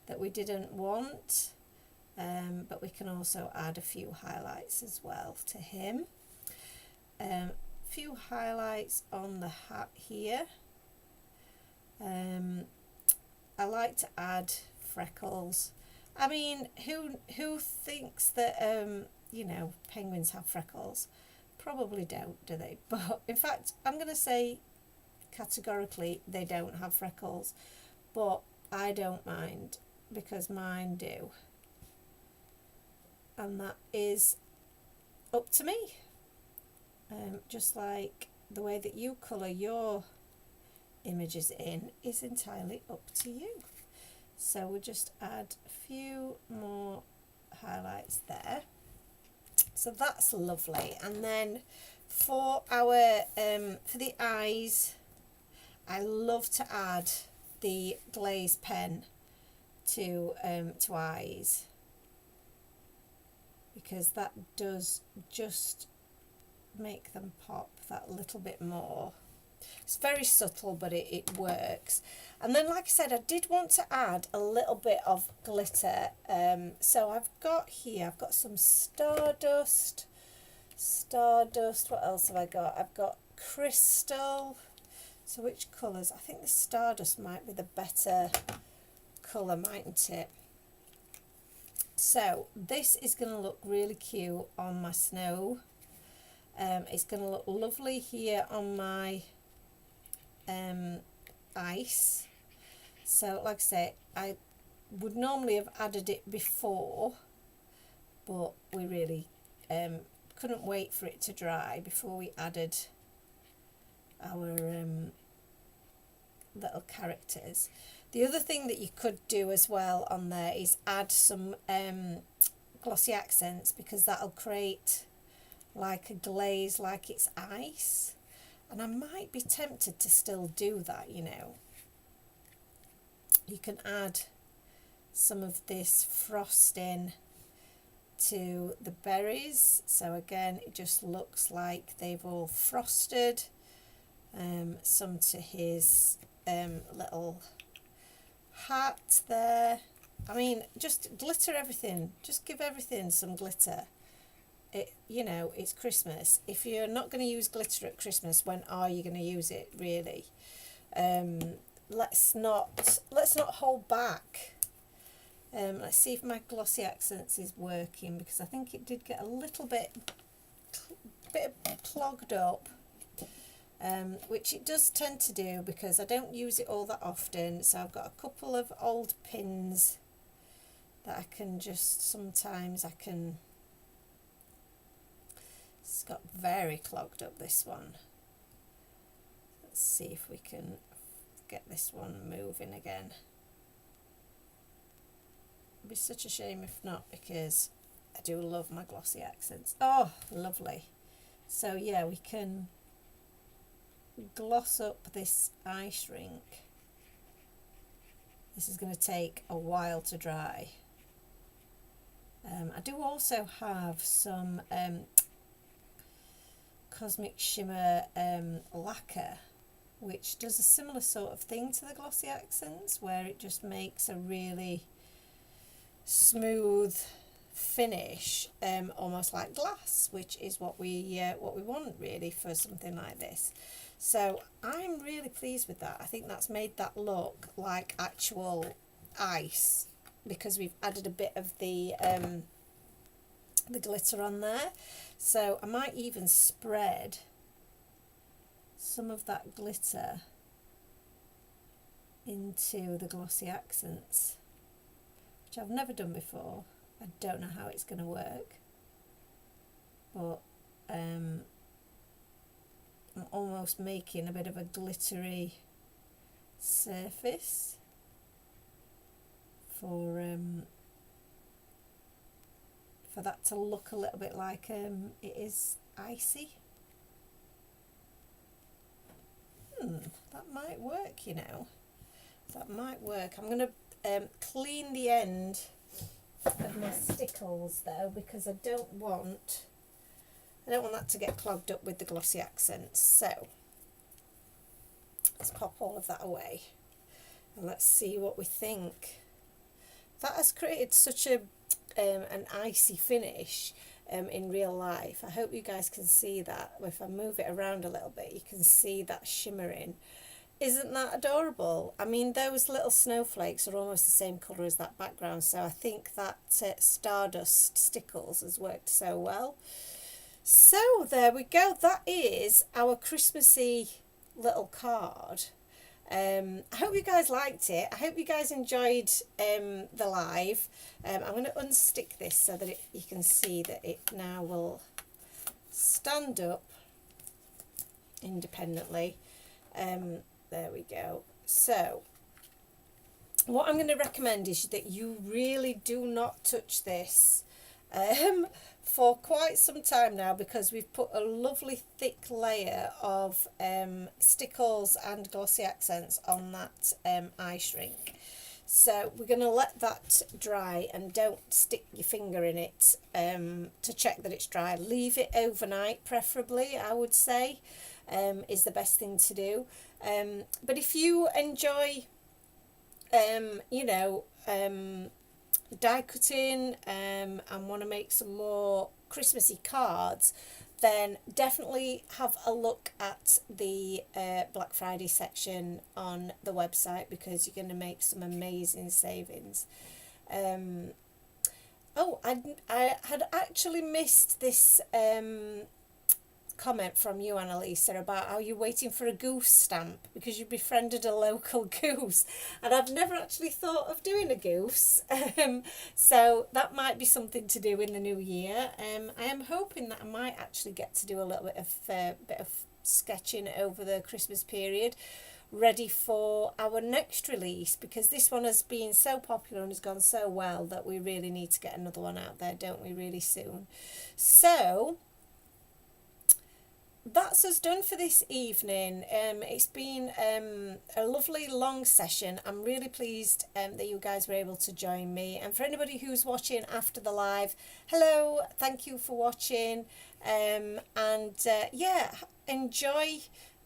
that we didn't want, but we can also add a few highlights as well to him. A few highlights on the hat here. I like to add freckles. I mean, who thinks that you know, penguins have freckles? Probably don't, do they? But in fact, I'm going to say categorically they don't have freckles, but I don't mind because mine do, and that is up to me. Just like the way that you colour your images in is entirely up to you. So we'll just add a few more highlights there. So that's lovely. And then for our for the eyes, I love to add the glaze pen to eyes, because that does just make them pop that little bit more. It's very subtle, but it works. And then, like I said, I did want to add a little bit of glitter. So I've got here, I've got some stardust. What else have I got? I've got crystal. So which colours? I think the stardust might be the better colour, mightn't it? So this is going to look really cute on my snow. It's going to look lovely here on my ice. So like I say, I would normally have added it before, but we really couldn't wait for it to dry before we added our little characters. The other thing that you could do as well on there is add some glossy accents, because that'll create like a glaze, like it's ice. And I might be tempted to still do that, you know. You can add some of this frosting to the berries, so again it just looks like they've all frosted. Some to his little hat there. I mean, just glitter everything, just give everything some glitter. It, you know, it's Christmas. If you're not going to use glitter at Christmas, when are you going to use it, really? Let's not hold back. Let's see if my glossy accents is working, because I think it did get a little bit clogged up, which it does tend to do because I don't use it all that often. So I've got a couple of old pins that I can just, sometimes I can, it's got very clogged up, this one. Let's see if we can get this one moving again. It'd be such a shame if not, because I do love my glossy accents. Oh, lovely. So yeah, we can gloss up this eye shrink. This is going to take a while to dry. I do also have some Cosmic Shimmer lacquer, which does a similar sort of thing to the glossy accents, where it just makes a really smooth finish, almost like glass, which is what we want really for something like this. So I'm really pleased with that. I think that's made that look like actual ice, because we've added a bit of the glitter on there. So I might even spread some of that glitter into the glossy accents, which I've never done before. I don't know how it's going to work, but I'm almost making a bit of a glittery surface for that to look a little bit like it is icy. That might work, you know. That might work. I'm going to clean the end of my stickles though, because I don't want that to get clogged up with the glossy accents. So let's pop all of that away and let's see what we think. That has created such a an icy finish in real life. I hope you guys can see that. If I move it around a little bit, you can see that shimmering. Isn't that adorable? I mean, those little snowflakes are almost the same colour as that background, so I think that Stardust Stickles has worked so well. So there we go. That is our Christmassy little card. I hope you guys liked it. I hope you guys enjoyed the live. I'm going to unstick this so that you can see that it now will stand up independently. There we go. So what I'm going to recommend is that you really do not touch this for quite some time now, because we've put a lovely thick layer of stickles and glossy accents on that eye shrink. So we're going to let that dry, and don't stick your finger in it to check that it's dry. Leave it overnight, preferably, I would say, is the best thing to do. But if you enjoy, you know, die cutting and want to make some more Christmassy cards, then definitely have a look at the Black Friday section on the website, because you're going to make some amazing savings. Oh, I had actually missed this comment from you, Annalisa, about how you're waiting for a goose stamp because you befriended a local goose, and I've never actually thought of doing a goose. So that might be something to do in the new year. I am hoping that I might actually get to do a little bit of sketching over the Christmas period, ready for our next release, because this one has been so popular and has gone so well that we really need to get another one out there, don't we, really soon. So that's us done for this evening. It's been a lovely long session. I'm really pleased that you guys were able to join me, and for anybody who's watching after the live, hello, thank you for watching. Yeah, enjoy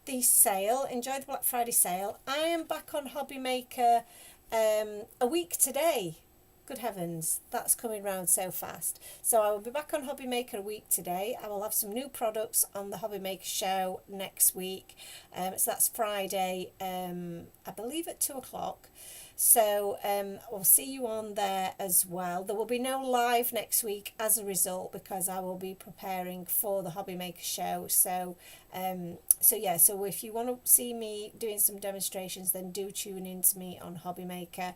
the sale, enjoy the Black Friday sale. I am back on Hobby Maker a week today. Good heavens, that's coming round so fast. So I will be back on Hobby Maker a week today. I will have some new products on the Hobby Maker show next week. So that's Friday, I believe at 2 o'clock. So we'll see you on there as well. There will be no live next week as a result, because I will be preparing for the Hobby Maker show. So so if you want to see me doing some demonstrations, then do tune in to me on Hobby Maker.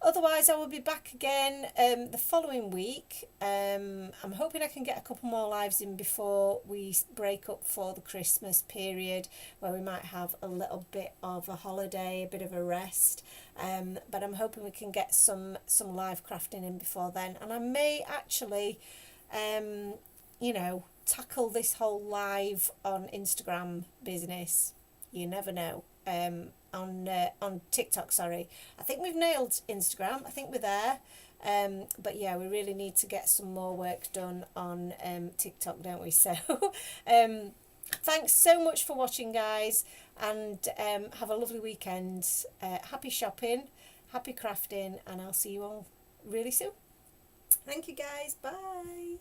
Otherwise, I will be back again the following week. I'm hoping I can get a couple more lives in before we break up for the Christmas period, where we might have a little bit of a holiday, a bit of a rest. But I'm hoping we can get some live crafting in before then. And I may actually, tackle this whole live on Instagram business. You never know. On TikTok, sorry. I think we've nailed Instagram. I think we're there. But yeah, we really need to get some more work done on TikTok, don't we? So thanks so much for watching, guys, and have a lovely weekend. Happy shopping, happy crafting, and I'll see you all really soon. Thank you, guys. Bye.